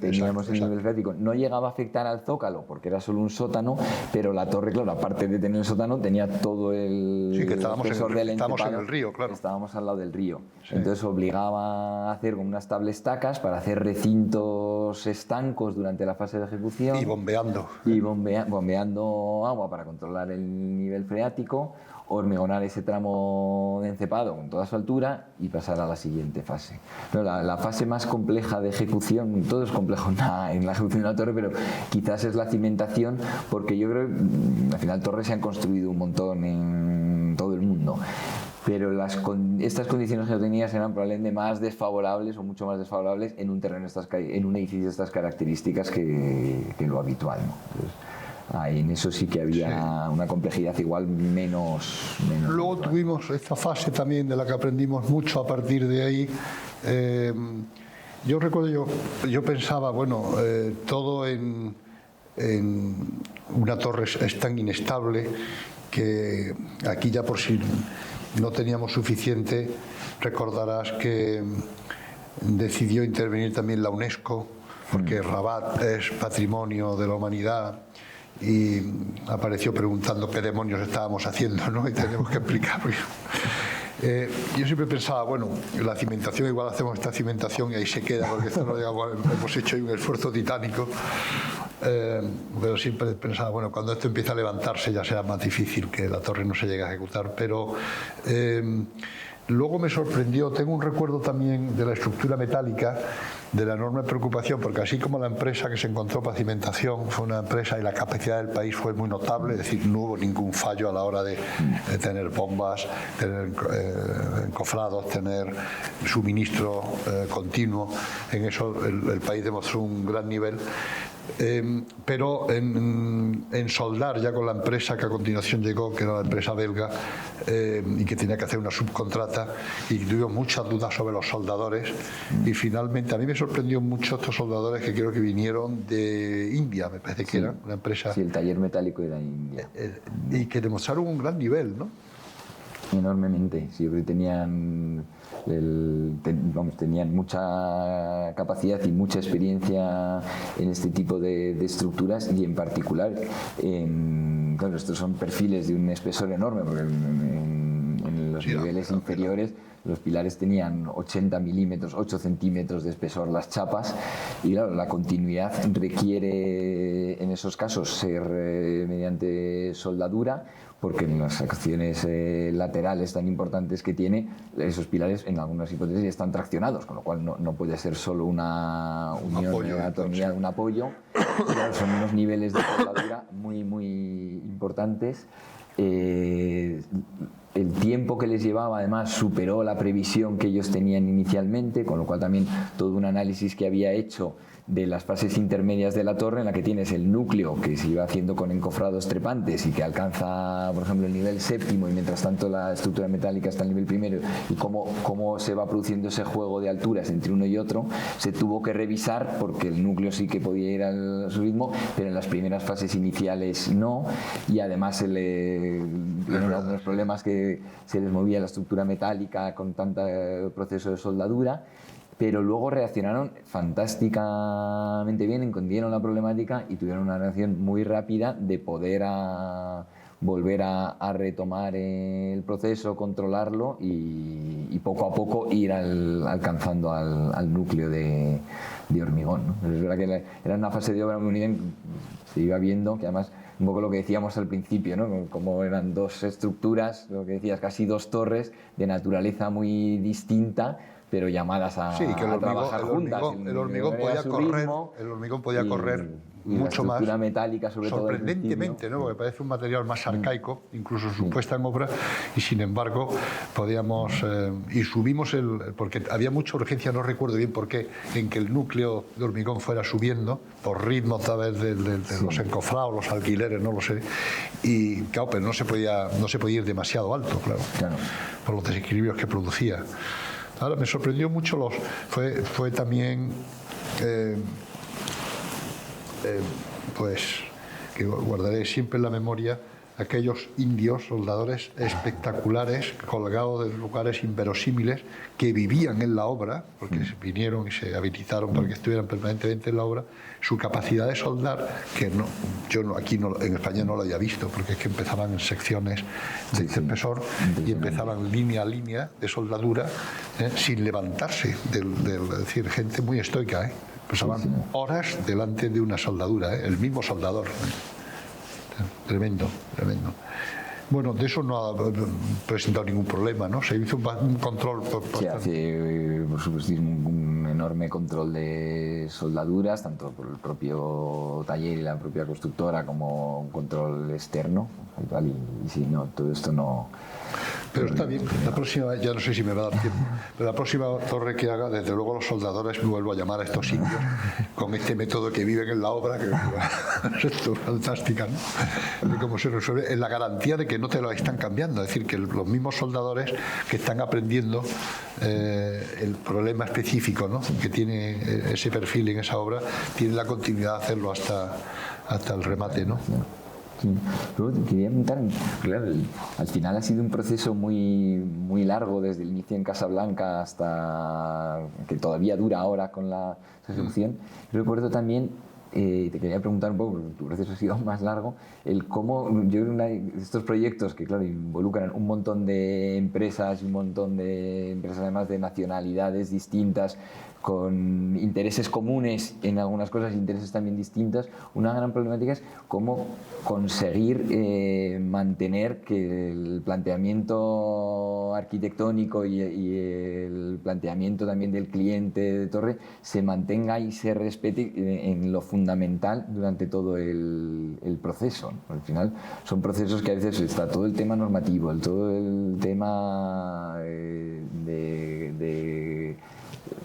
Teníamos el nivel freático. No llegaba a afectar al zócalo porque era solo un sótano, pero la torre, claro, aparte de tener el sótano, tenía todo el espesor del entepado. Estábamos en el río, claro. Estábamos al lado del río. Sí. Entonces obligaba a hacer como unas tablestacas para hacer recintos estancos durante la fase de ejecución. Y bombeando. Y bombeando agua para controlar el nivel freático, hormigonar ese tramo de encepado con toda su altura y pasar a la siguiente fase. No, la fase más compleja de ejecución, todo es complejo en la ejecución de la torre, pero quizás es la cimentación, porque yo creo que al final torres se han construido un montón en todo el mundo, pero estas condiciones geotécnicas eran probablemente más desfavorables o mucho más desfavorables en un terreno en un edificio de estas características que lo habitual, ¿no? Entonces, en eso sí que había una complejidad igual menos luego habitual. Tuvimos esta fase también de la que aprendimos mucho a partir de ahí. Yo recuerdo, yo pensaba, bueno, todo en una torre es tan inestable que aquí ya por si no teníamos suficiente, recordarás que decidió intervenir también la UNESCO, porque Rabat es patrimonio de la humanidad, y apareció preguntando qué demonios estábamos haciendo, ¿no? Y tenemos que explicarlo. Yo siempre pensaba, bueno, la cimentación, igual hacemos esta cimentación y ahí se queda, porque esto no, digamos, hemos hecho ahí un esfuerzo titánico, pero siempre pensaba, bueno, cuando esto empieza a levantarse ya será más difícil que la torre no se llegue a ejecutar, pero luego me sorprendió, tengo un recuerdo también de la estructura metálica, de la enorme preocupación, porque así como la empresa que se encontró para cimentación fue una empresa y la capacidad del país fue muy notable, es decir, no hubo ningún fallo a la hora de tener bombas, tener encofrados, tener suministro continuo, en eso el país demostró un gran nivel. Pero en soldar ya con la empresa que a continuación llegó, que era la empresa belga, y que tenía que hacer una subcontrata, y tuvimos muchas dudas sobre los soldadores, y finalmente a mí me sorprendió mucho estos soldadores que creo que vinieron de India, me parece que era una empresa. Sí, el taller metálico era India. Y que demostraron un gran nivel, ¿no? Enormemente, sí, porque tenían mucha capacidad y mucha experiencia en este tipo de estructuras, y en particular, claro, estos son perfiles de un espesor enorme, porque en los niveles inferiores los pilares tenían 80 milímetros, 8 centímetros de espesor las chapas, y claro, la continuidad requiere en esos casos ser mediante soldadura, porque en las acciones laterales tan importantes que tiene, esos pilares en algunas hipótesis están traccionados, con lo cual no puede ser solo una unión atornillada, un apoyo. Claro, son unos niveles de soldadura muy, muy importantes. El tiempo que les llevaba además superó la previsión que ellos tenían inicialmente, con lo cual también todo un análisis que había hecho de las fases intermedias de la torre, en la que tienes el núcleo que se iba haciendo con encofrados trepantes y que alcanza, por ejemplo, el nivel séptimo, y mientras tanto la estructura metálica está al nivel primero, y cómo se va produciendo ese juego de alturas entre uno y otro, se tuvo que revisar, porque el núcleo sí que podía ir a su ritmo, pero en las primeras fases iniciales no, y además tuvieron algunos problemas que se les movía la estructura metálica con tanto proceso de soldadura, pero luego reaccionaron fantásticamente bien, entendieron la problemática y tuvieron una reacción muy rápida de poder volver a retomar el proceso, controlarlo y poco a poco ir alcanzando al núcleo de hormigón, ¿no? Pero es verdad que era una fase de obra muy bien, se iba viendo que además un poco lo que decíamos al principio, ¿no? Como eran dos estructuras, lo que decías, casi dos torres de naturaleza muy distinta, pero llamadas a trabajar juntas. El hormigón podía correr mucho más metálica, sobre sorprendentemente, ¿no? Porque parece un material más arcaico, incluso en su puesta en obra, y sin embargo podíamos y subimos porque había mucha urgencia, no recuerdo bien por qué, en que el núcleo de hormigón fuera subiendo por ritmo a través de los encofrados, los alquileres, no lo sé, y claro, pero no se podía ir demasiado alto, claro. Por los desequilibrios que producía. Ahora me sorprendió mucho fue también pues que guardaré siempre en la memoria aquellos indios soldadores espectaculares colgados de lugares inverosímiles que vivían en la obra porque vinieron y se habilitaron para que estuvieran permanentemente en la obra. Su capacidad de soldar, que aquí en España no lo había visto, porque es que empezaban en secciones de espesor y empezaban línea a línea de soldadura sin levantarse, es decir, gente muy estoica, pasaban horas delante de una soldadura, el mismo soldador. Tremendo. Bueno, de eso no ha presentado ningún problema, ¿no? Se hizo un control. Se hace, por supuesto, un enorme control de soldaduras, tanto por el propio taller y la propia constructora, como un control externo. Y si no, todo esto no. Pero está bien, la próxima, ya no sé si me va a dar tiempo, pero la próxima torre que haga, desde luego los soldadores, me vuelvo a llamar a estos indios con este método que viven en la obra, que es fantástica, ¿no? De cómo se resuelve, en la garantía de que no te lo están cambiando, es decir, que los mismos soldadores que están aprendiendo el problema específico, ¿no?, que tiene ese perfil en esa obra, tienen la continuidad de hacerlo hasta el remate, ¿no? Luego te quería preguntar, claro, al final ha sido un proceso muy largo desde el inicio en Casablanca hasta que todavía dura ahora con la ejecución. Recuerdo también, te quería preguntar un poco, porque tu proceso ha sido más largo, el cómo, yo creo que estos proyectos que claro involucran un montón de empresas y un montón de empresas además de nacionalidades distintas, con intereses comunes en algunas cosas, intereses también distintos. Una gran problemática es cómo conseguir mantener que el planteamiento arquitectónico y el planteamiento también del cliente de torre se mantenga y se respete en lo fundamental durante todo el proceso. Al final son procesos que a veces está todo el tema normativo, todo el tema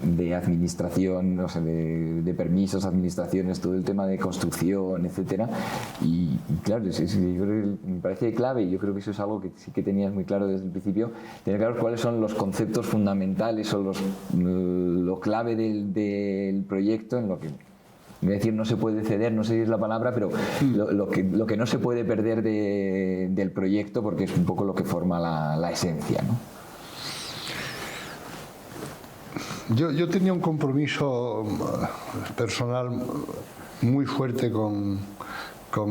de administración, o sea, de permisos, administraciones, todo el tema de construcción, etcétera. Y claro, yo creo que me parece clave, y yo creo que eso es algo que sí que tenías muy claro desde el principio, tener claro cuáles son los conceptos fundamentales o lo clave del proyecto, en lo que, voy a decir, no se puede ceder, no sé si es la palabra, pero lo que no se puede perder del proyecto, porque es un poco lo que forma la esencia, ¿no? Yo tenía un compromiso personal muy fuerte con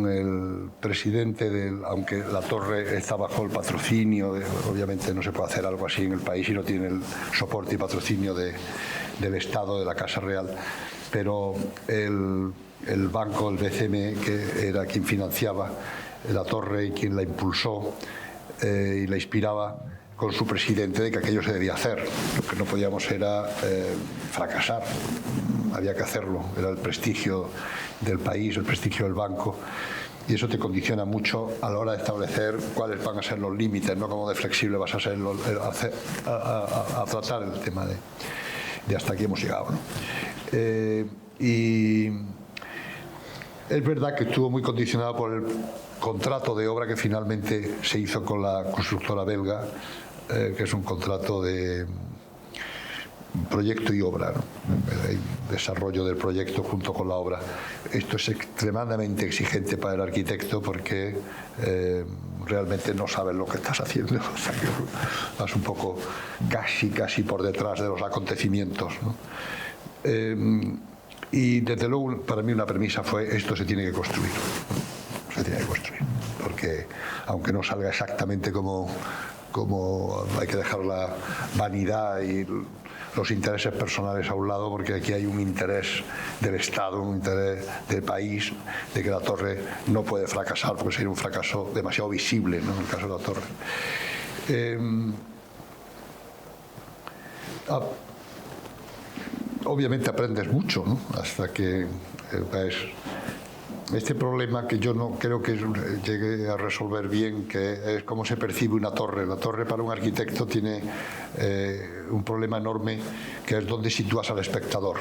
el presidente aunque la torre está bajo el patrocinio, obviamente no se puede hacer algo así en el país si no tiene el soporte y patrocinio del Estado, de la Casa Real, pero el banco, el BCM, que era quien financiaba la torre y quien la impulsó y la inspiraba, con su presidente, de que aquello se debía hacer. Lo que no podíamos era fracasar, había que hacerlo, era el prestigio del país, el prestigio del banco, y eso te condiciona mucho a la hora de establecer cuáles van a ser los límites, no cómo de flexible vas a ser a tratar el tema de hasta aquí hemos llegado, ¿no? Y es verdad que estuvo muy condicionado por el contrato de obra que finalmente se hizo con la constructora belga, que es un contrato de proyecto y obra, ¿no? El desarrollo del proyecto junto con la obra. Esto es extremadamente exigente para el arquitecto porque realmente no sabes lo que estás haciendo, o sea que vas un poco casi por detrás de los acontecimientos, ¿no? Y desde luego para mí una premisa fue: esto se tiene que construir. se tiene que construir, porque aunque no salga exactamente como hay que dejar la vanidad y los intereses personales a un lado, porque aquí hay un interés del Estado, un interés del país, de que la torre no puede fracasar, porque sería un fracaso demasiado visible, ¿no?, en el caso de la torre. Obviamente aprendes mucho, ¿no?, hasta que este problema que yo no creo que llegue a resolver bien, que es cómo se percibe una torre. La torre para un arquitecto tiene un problema enorme, que es dónde sitúas al espectador.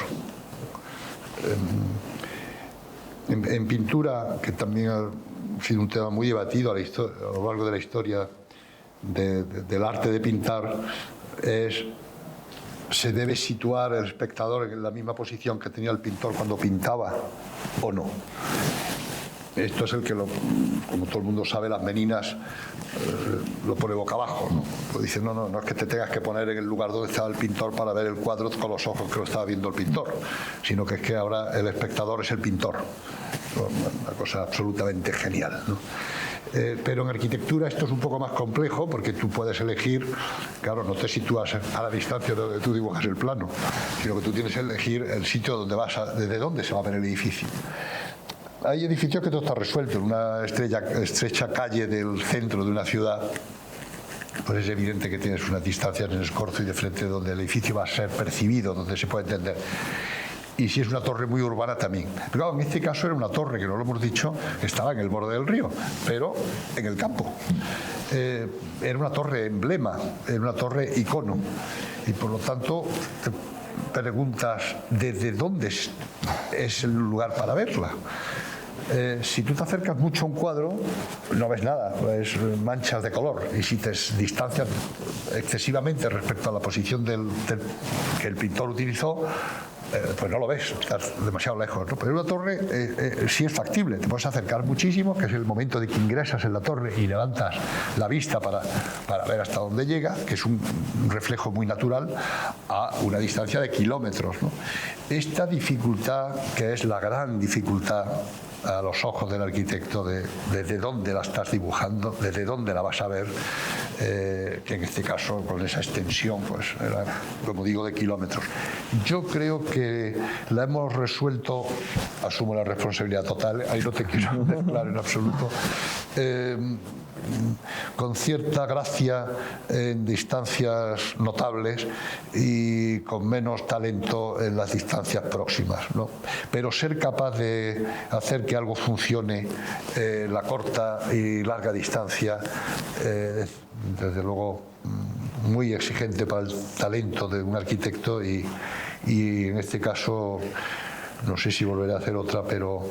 En pintura, que también ha sido un tema muy debatido a lo largo de la historia del arte de pintar, ¿se debe situar el espectador en la misma posición que tenía el pintor cuando pintaba o no? Esto es el que, como todo el mundo sabe, las meninas lo pone boca abajo, ¿no? Pues dice, no es que te tengas que poner en el lugar donde estaba el pintor para ver el cuadro con los ojos que lo estaba viendo el pintor, sino que es que ahora el espectador es el pintor. Una cosa absolutamente genial, ¿no? Pero en arquitectura esto es un poco más complejo, porque tú puedes elegir, claro, no te sitúas a la distancia donde tú dibujas el plano, sino que tú tienes que elegir el sitio desde donde se va a ver el edificio. Hay edificios que todo está resuelto. En una estrecha calle del centro de una ciudad, pues es evidente que tienes unas distancias en escorzo y de frente donde el edificio va a ser percibido, donde se puede entender. Y si es una torre muy urbana también. Pero claro, en este caso era una torre, que no lo hemos dicho, que estaba en el borde del río, pero en el campo. Era una torre emblema, era una torre icono. Y por lo tanto te preguntas, ¿desde dónde es el lugar para verla? Si tú te acercas mucho a un cuadro, no ves nada, ves manchas de color, y si te distancias excesivamente respecto a la posición que el pintor utilizó, pues no lo ves, estás demasiado lejos, ¿no? Pero en una torre sí es factible, te puedes acercar muchísimo, que es el momento de que ingresas en la torre y levantas la vista para ver hasta dónde llega, que es un reflejo muy natural a una distancia de kilómetros, ¿no? Esta dificultad, que es la gran dificultad a los ojos del arquitecto, desde dónde la estás dibujando, desde dónde la vas a ver, que en este caso con esa extensión pues era, como digo, de kilómetros. Yo creo que la hemos resuelto, asumo la responsabilidad total, ahí no te quiero mezclar en absoluto, con cierta gracia en distancias notables y con menos talento en las distancias próximas, ¿no? Pero ser capaz de hacer que algo funcione la corta y larga distancia, desde luego muy exigente para el talento de un arquitecto, y en este caso no sé si volveré a hacer otra, pero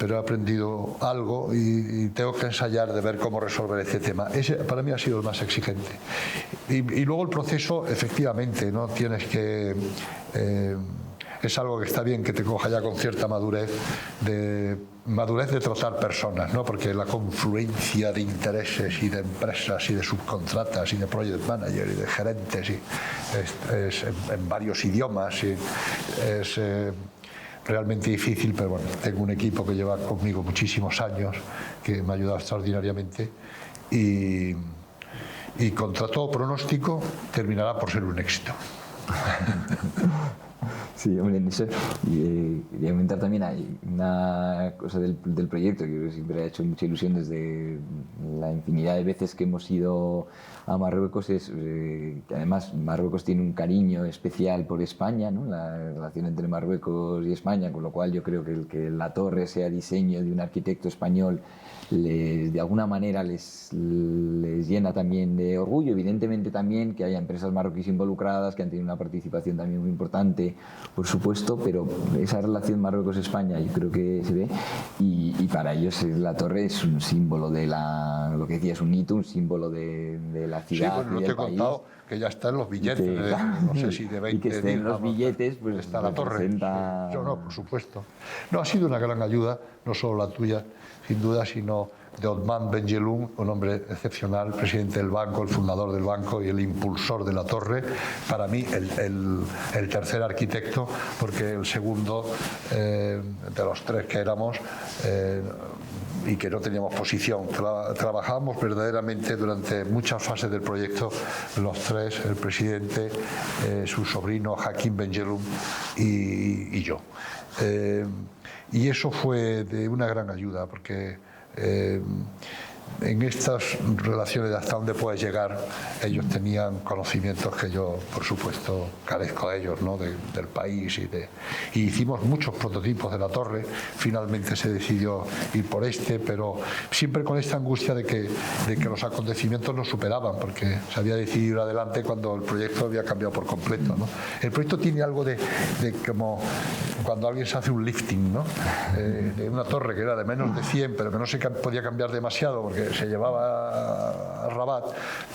he aprendido algo y tengo que ensayar de ver cómo resolver este tema. Ese para mí ha sido el más exigente. Y luego el proceso, efectivamente, ¿no? Tienes que... es algo que está bien que te coja ya con cierta madurez de tratar personas, ¿no? Porque la confluencia de intereses y de empresas y de subcontratas y de project manager y de gerentes es en varios idiomas, y es realmente difícil, pero bueno, tengo un equipo que lleva conmigo muchísimos años, que me ha ayudado extraordinariamente, y contra todo pronóstico terminará por ser un éxito. Sí, hombre, en eso quería comentar también, hay una cosa del proyecto que siempre ha hecho mucha ilusión desde la infinidad de veces que hemos ido a Marruecos, es que además Marruecos tiene un cariño especial por España, ¿no? La relación entre Marruecos y España, con lo cual yo creo que el que la torre sea diseño de un arquitecto español de alguna manera les llena también de orgullo. Evidentemente también que haya empresas marroquíes involucradas, que han tenido una participación también muy importante, por supuesto, pero esa relación Marruecos-España yo creo que se ve, y para ellos la torre es un símbolo de lo que decía, es un hito, un símbolo de la ciudad. Sí, bueno, no te he contado que ya está en los billetes, no sé si de 20 y que estén en los billetes, pues está la torre. No, por supuesto. No, ha sido una gran ayuda, no solo la tuya, sin duda, sino de Othman Benjeloun, un hombre excepcional, presidente del banco, el fundador del banco y el impulsor de la torre. Para mí, el tercer arquitecto, porque el segundo, de los tres que éramos, y que no teníamos posición. Trabajábamos verdaderamente durante muchas fases del proyecto, los tres, el presidente, su sobrino Hakim Benjelloun y yo. Y eso fue de una gran ayuda, porque en estas relaciones de hasta dónde puedes llegar, ellos tenían conocimientos que yo, por supuesto, carezco de ellos, ¿no? Del país y hicimos muchos prototipos de la torre. Finalmente se decidió ir por pero siempre con esta angustia de que los acontecimientos nos superaban, porque se había decidido ir adelante cuando el proyecto había cambiado por completo, ¿no? El proyecto tiene algo de como cuando alguien se hace un lifting, ¿no? De una torre que era de menos de 100, pero que no se podía cambiar demasiado porque se llevaba a Rabat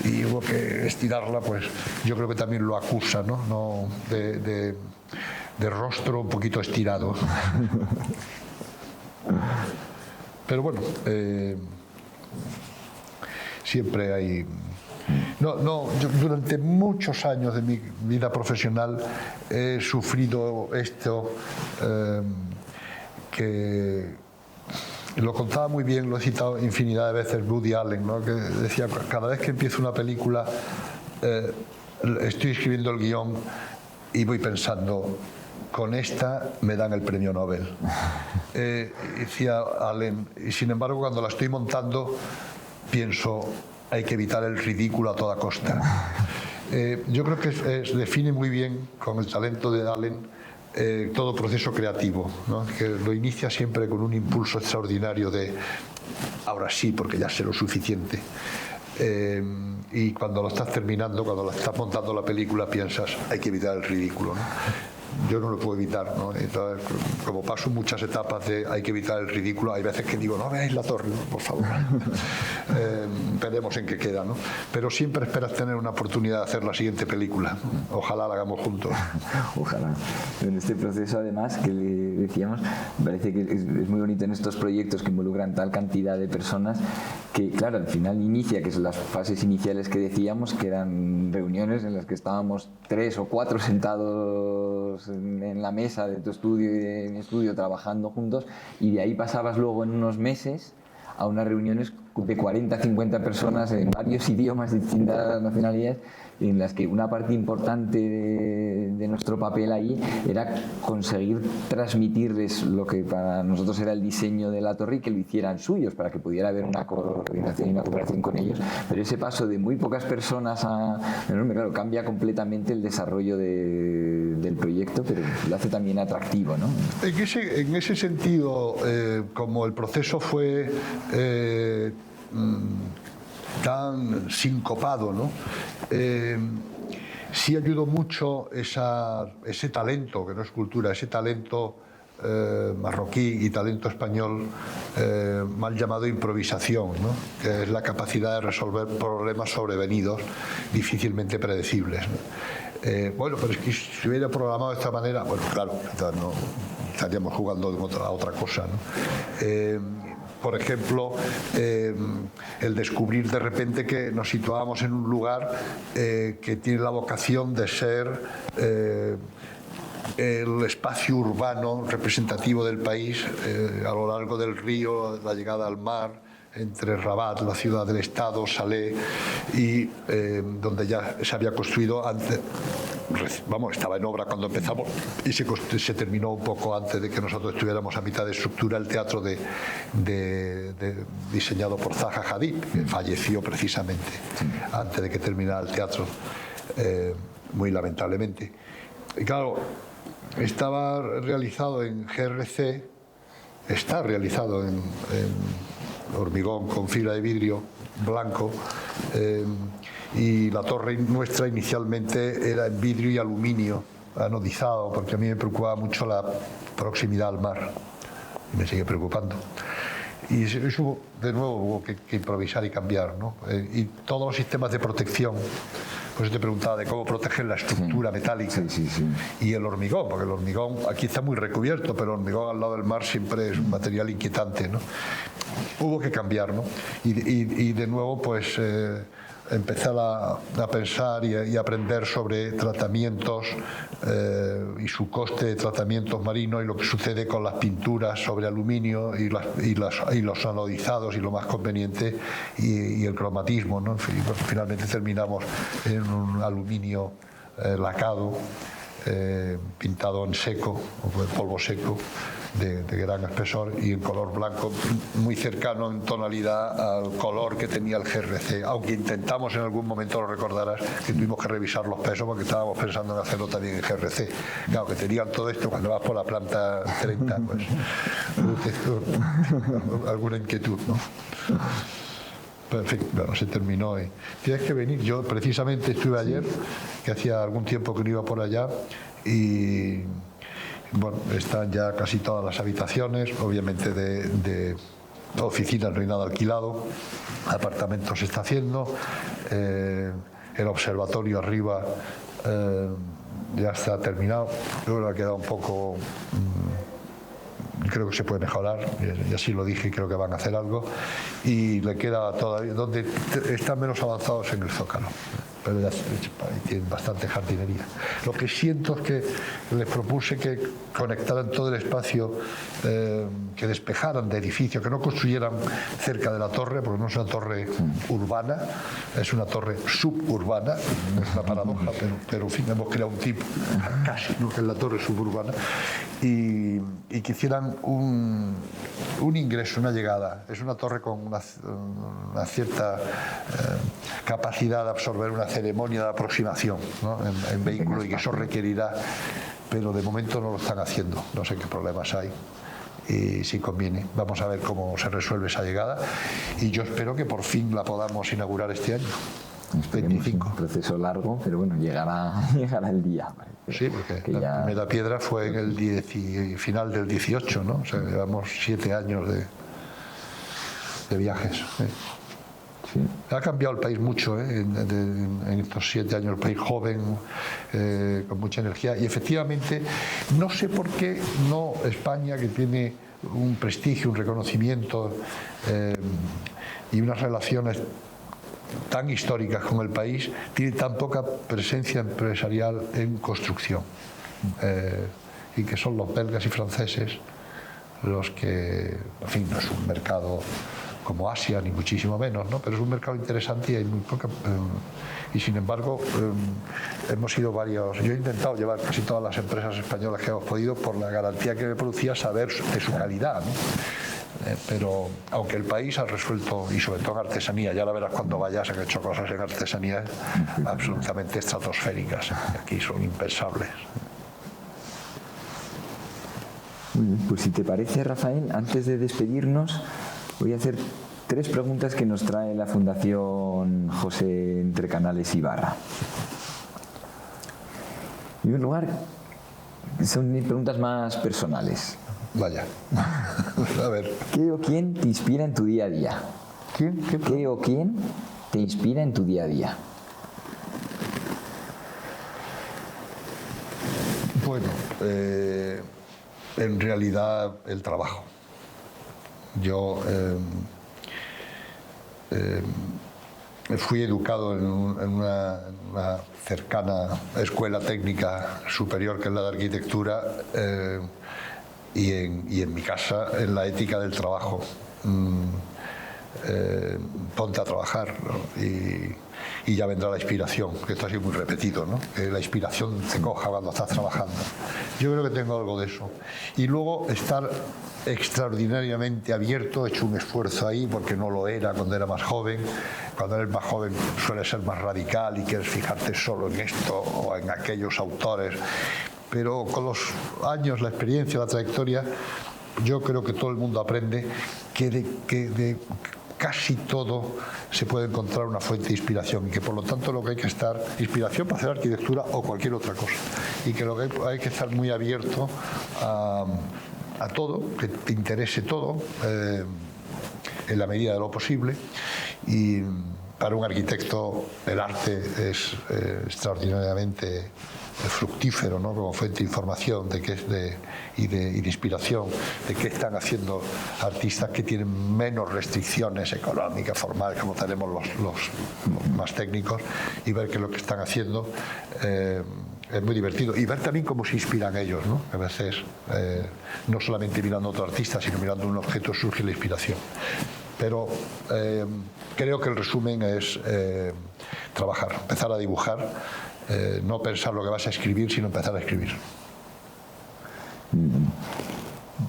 y hubo que estirarla, pues yo creo que también lo acusa, ¿no? De rostro un poquito estirado. Pero bueno, siempre hay... yo durante muchos años de mi vida profesional he sufrido esto, que lo contaba muy bien, lo he citado infinidad de veces, Woody Allen, ¿no? Que decía, cada vez que empiezo una película, estoy escribiendo el guión y voy pensando, con esta me dan el premio Nobel. Decía Allen, y sin embargo cuando la estoy montando pienso, hay que evitar el ridículo a toda costa. Yo creo que define muy bien con el talento de Allen todo proceso creativo, ¿no? Que lo inicia siempre con un impulso extraordinario de ahora sí, porque ya sé lo suficiente. Y cuando lo estás terminando, cuando lo estás montando la película, piensas, hay que evitar el ridículo, ¿no? Yo no lo puedo evitar, ¿no? Entonces, como paso muchas etapas de hay que evitar el ridículo, hay veces que digo, no veáis la torre, ¿no? Por favor. Veremos en qué queda, ¿no? Pero siempre esperas tener una oportunidad de hacer la siguiente película. Ojalá la hagamos juntos. Ojalá. En este proceso, además, que le decíamos, me parece que es muy bonito en estos proyectos que involucran tal cantidad de personas que, claro, al final inicia, que son las fases iniciales que decíamos, que eran reuniones en las que estábamos 3 o 4 sentados en la mesa de tu estudio y de mi estudio trabajando juntos, y de ahí pasabas luego en unos meses a unas reuniones de 40, 50 personas en varios idiomas, distintas nacionalidades, en las que una parte importante de nuestro papel ahí era conseguir transmitirles lo que para nosotros era el diseño de la torre y que lo hicieran suyos, para que pudiera haber una coordinación y una cooperación con ellos. Pero ese paso de muy pocas personas a enorme, claro, cambia completamente el desarrollo del proyecto, pero lo hace también atractivo, ¿no? En ese sentido, como el proceso fue tan sincopado, ¿no? Sí ayudó mucho ese talento, que no es cultura, ese talento marroquí y talento español, mal llamado improvisación, ¿no? Que es la capacidad de resolver problemas sobrevenidos difícilmente predecibles, ¿no? Bueno, pero es que si hubiera programado de esta manera, bueno, claro, no estaríamos jugando a otra cosa, ¿no? Por ejemplo, el descubrir de repente que nos situábamos en un lugar que tiene la vocación de ser el espacio urbano representativo del país, a lo largo del río, la llegada al mar, entre Rabat, la ciudad del Estado, Salé, y donde ya se había construido antes. Vamos, estaba en obra cuando empezamos y se terminó un poco antes de que nosotros estuviéramos a mitad de estructura el teatro diseñado por Zaha Hadid, que falleció precisamente antes de que terminara el teatro, muy lamentablemente. Y claro, estaba realizado en GRC, está realizado en hormigón con fibra de vidrio blanco, y la torre nuestra inicialmente era en vidrio y aluminio anodizado, porque a mí me preocupaba mucho la proximidad al mar y me sigue preocupando. Y eso de nuevo hubo que improvisar y cambiar, ¿no? Y todos los sistemas de protección, pues te preguntaba de cómo proteger la estructura metálica y el hormigón, porque el hormigón aquí está muy recubierto, pero el hormigón al lado del mar siempre es un material inquietante, ¿no? Hubo que cambiar, ¿no? Y de nuevo, pues empezar a pensar y aprender sobre tratamientos y su coste de tratamientos marinos y lo que sucede con las pinturas sobre aluminio y los anodizados y lo más conveniente y el cromatismo, ¿no? Finalmente terminamos en un aluminio lacado, pintado en seco o en polvo seco de gran espesor y en color blanco, muy cercano en tonalidad al color que tenía el GRC, aunque intentamos en algún momento, lo recordarás, que tuvimos que revisar los pesos porque estábamos pensando en hacerlo también en GRC. Claro, que tenían todo esto cuando vas por la planta 30, pues alguna inquietud, ¿no? Pero, en fin, bueno, se terminó y tienes que venir. Yo precisamente estuve ayer, que hacía algún tiempo que no iba por allá, y bueno, están ya casi todas las habitaciones, obviamente de oficinas no hay nada alquilado, apartamentos se está haciendo, el observatorio arriba ya está terminado, luego ha quedado un poco... creo que se puede mejorar, y así lo dije, y creo que van a hacer algo, y le queda todavía, donde están menos avanzados en el Zócalo, pero ya tienen bastante jardinería. Lo que siento es que les propuse que conectaran todo el espacio, que despejaran de edificios, que no construyeran cerca de la torre, porque no es una torre urbana, es una torre suburbana, es una paradoja, pero en fin, hemos creado un tipo, casi, ¿no?, que es la torre suburbana, y que hicieran un ingreso, una llegada. Es una torre con una cierta capacidad de absorber una ceremonia de aproximación, ¿no?, en vehículo, y que eso requerirá, pero de momento no lo están haciendo. No sé qué problemas hay y si conviene. Vamos a ver cómo se resuelve esa llegada y yo espero que por fin la podamos inaugurar este año. 25. Un proceso largo, pero bueno, llegará el día. Sí, porque la primera piedra fue en el final del 18, ¿no? O sea, llevamos 7 años de viajes. Sí. Ha cambiado el país mucho, en estos 7 años, el país joven, con mucha energía, y efectivamente no sé por qué no España, que tiene un prestigio, un reconocimiento y unas relaciones tan históricas con el país, tiene tan poca presencia empresarial en construcción, y que son los belgas y franceses los que, en fin, no es un mercado como Asia, ni muchísimo menos, ¿no?, pero es un mercado interesante y hay muy poca, y sin embargo hemos sido varios. Yo he intentado llevar casi todas las empresas españolas que hemos podido por la garantía que me producía saber de su calidad, ¿no? Pero aunque el país ha resuelto, y sobre todo en artesanía, ya la verás cuando vayas, han hecho cosas en artesanía absolutamente estratosféricas, aquí son impensables. Muy bien, pues si te parece, Rafael, antes de despedirnos voy a hacer 3 preguntas que nos trae la Fundación José Entrecanales Ibarra. En primer lugar, son preguntas más personales. Vaya, a ver. ¿Qué o quién te inspira en tu día a día? ¿Quién? ¿Qué o quién te inspira en tu día a día? Bueno, en realidad el trabajo. Yo fui educado en una cercana escuela técnica superior, que es la de arquitectura, y en mi casa en la ética del trabajo. Ponte a trabajar, ¿no? Y ya vendrá la inspiración, que esto ha sido muy repetido, ¿no? Que la inspiración te coja cuando estás trabajando. Yo creo que tengo algo de eso. Y luego estar extraordinariamente abierto, he hecho un esfuerzo ahí porque no lo era cuando era más joven. Cuando eres más joven suele ser más radical y quieres fijarte solo en esto o en aquellos autores. Pero con los años, la experiencia, la trayectoria, yo creo que todo el mundo aprende que de casi todo se puede encontrar una fuente de inspiración y que por lo tanto lo que hay que estar, inspiración para hacer arquitectura o cualquier otra cosa, y que lo que hay que estar muy abierto a todo, que te interese todo, en la medida de lo posible. Y para un arquitecto el arte es extraordinariamente fructífero, ¿no? Como fuente de información y de inspiración de qué están haciendo artistas que tienen menos restricciones económicas, formales, como tenemos los más técnicos, y ver que lo que están haciendo es muy divertido. Y ver también cómo se inspiran ellos, ¿no? A veces, no solamente mirando a otro artista, sino mirando un objeto surge la inspiración. Pero creo que el resumen es trabajar, empezar a dibujar, no pensar lo que vas a escribir, sino empezar a escribir.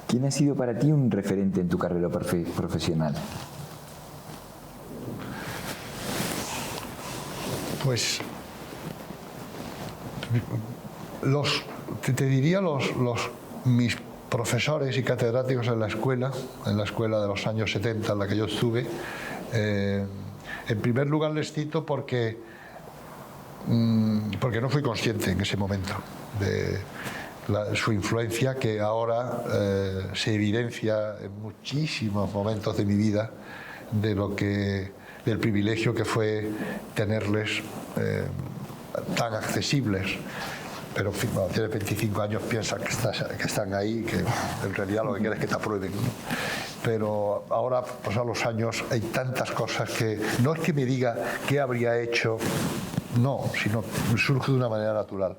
¿Quién ha sido para ti un referente en tu carrera profesional? Pues te diría mis profesores y catedráticos en la escuela de los años 70 en la que yo estuve. En primer lugar les cito porque no fui consciente en ese momento de su influencia, que ahora se evidencia en muchísimos momentos de mi vida, del privilegio que fue tenerles tan accesibles. Pero en fin, cuando tienes 25 años piensas que están ahí, que en realidad lo que quieres es que te aprueben, ¿no? Pero ahora, pasados los años, hay tantas cosas que no es que me diga qué habría hecho, no, sino surge de una manera natural.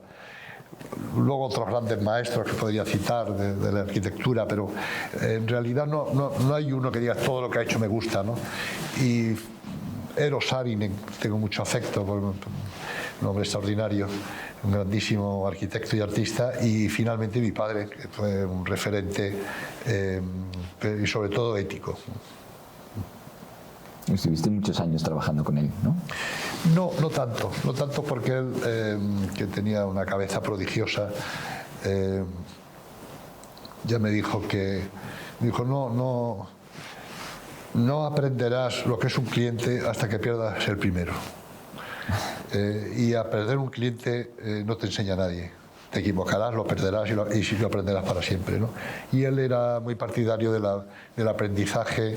Luego otros grandes maestros que podría citar de la arquitectura, pero en realidad no hay uno que diga todo lo que ha hecho me gusta, ¿no? Y Eero Saarinen, tengo mucho afecto por un hombre extraordinario, un grandísimo arquitecto y artista, y finalmente mi padre, que fue un referente y sobre todo ético. Estuviste muchos años trabajando con él, ¿no? No tanto porque él, que tenía una cabeza prodigiosa, ya me dijo no aprenderás lo que es un cliente hasta que pierdas el primero. Y a perder un cliente no te enseña nadie. Te equivocarás, lo perderás y sí lo aprenderás para siempre, ¿no? Y él era muy partidario del aprendizaje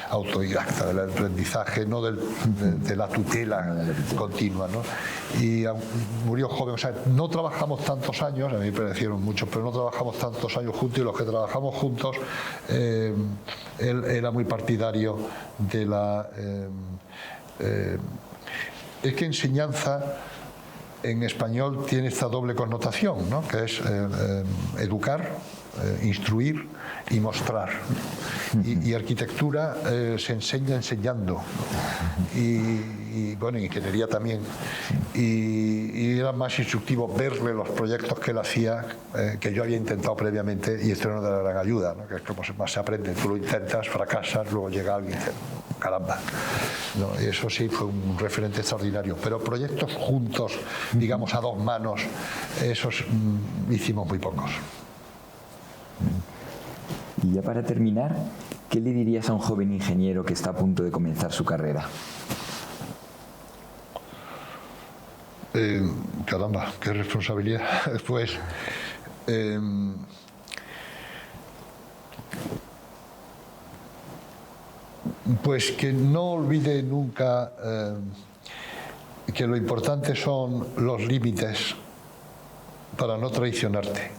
autodidacta, del aprendizaje, no de la tutela continua, ¿no? Y murió joven, o sea, no trabajamos tantos años, a mí me parecieron muchos, pero no trabajamos tantos años juntos, y los que trabajamos juntos, él era muy partidario de la... es que enseñanza en español tiene esta doble connotación, ¿no? Que es educar, instruir y mostrar. Y arquitectura se enseña enseñando. Y bueno, ingeniería también. Y era más instructivo verle los proyectos que él hacía, que yo había intentado previamente, y esto era una gran ayuda, ¿no? Que es como más se aprende. Tú lo intentas, fracasas, luego llega alguien y dice, caramba. No, y eso sí fue un referente extraordinario. Pero proyectos juntos, digamos a dos manos, esos hicimos muy pocos. Y ya para terminar, ¿qué le dirías a un joven ingeniero que está a punto de comenzar su carrera? Caramba, qué responsabilidad. Pues que no olvide nunca que lo importante son los límites para no traicionarte.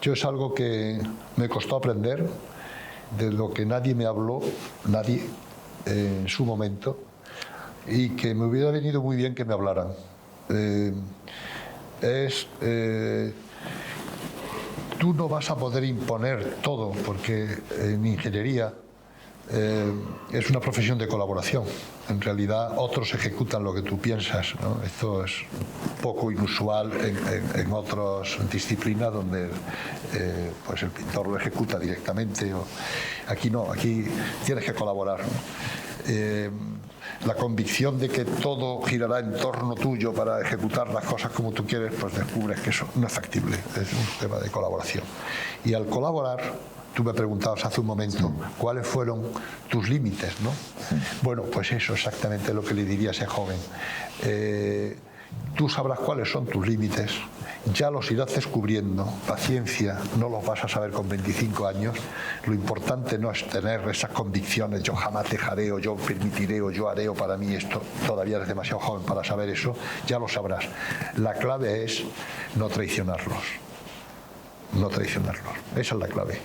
Yo es algo que me costó aprender, de lo que nadie me habló, nadie en su momento, y que me hubiera venido muy bien que me hablaran. Tú no vas a poder imponer todo, porque en ingeniería es una profesión de colaboración. En realidad otros ejecutan lo que tú piensas, ¿no? Esto es poco inusual en otras disciplinas donde pues el pintor lo ejecuta directamente. Aquí no, aquí tienes que colaborar, ¿no? La convicción de que todo girará en torno tuyo para ejecutar las cosas como tú quieres, pues descubres que eso no es factible, es un tema de colaboración. Y al colaborar, tú me preguntabas hace un momento, ¿cuáles fueron tus límites, no? Bueno, pues eso exactamente lo que le diría a ese joven. tú sabrás cuáles son tus límites, ya los irás descubriendo, paciencia, no los vas a saber con 25 años. Lo importante no es tener esas convicciones, yo jamás dejaré, o yo permitiré, o yo haré, o para mí esto, todavía eres demasiado joven para saber eso, ya lo sabrás. La clave es no traicionarlos, no traicionarlos, esa es la clave,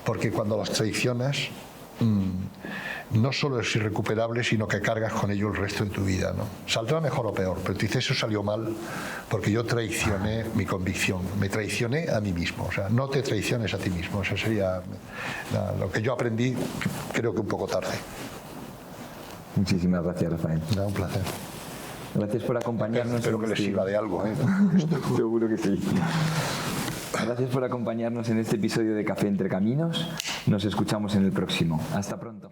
porque cuando los traicionas, no solo es irrecuperable, sino que cargas con ello el resto de tu vida, ¿no? Saldrá mejor o peor, pero tú dices, eso salió mal porque yo traicioné mi convicción, me traicioné a mí mismo. O sea, no te traiciones a ti mismo. Eso sería lo que yo aprendí, creo que un poco tarde. Muchísimas gracias, Rafael. Un placer. Gracias por acompañarnos. Espero que les sirva de algo, ¿eh? Seguro que sí. Gracias por acompañarnos en este episodio de Café entre Caminos. Nos escuchamos en el próximo. Hasta pronto.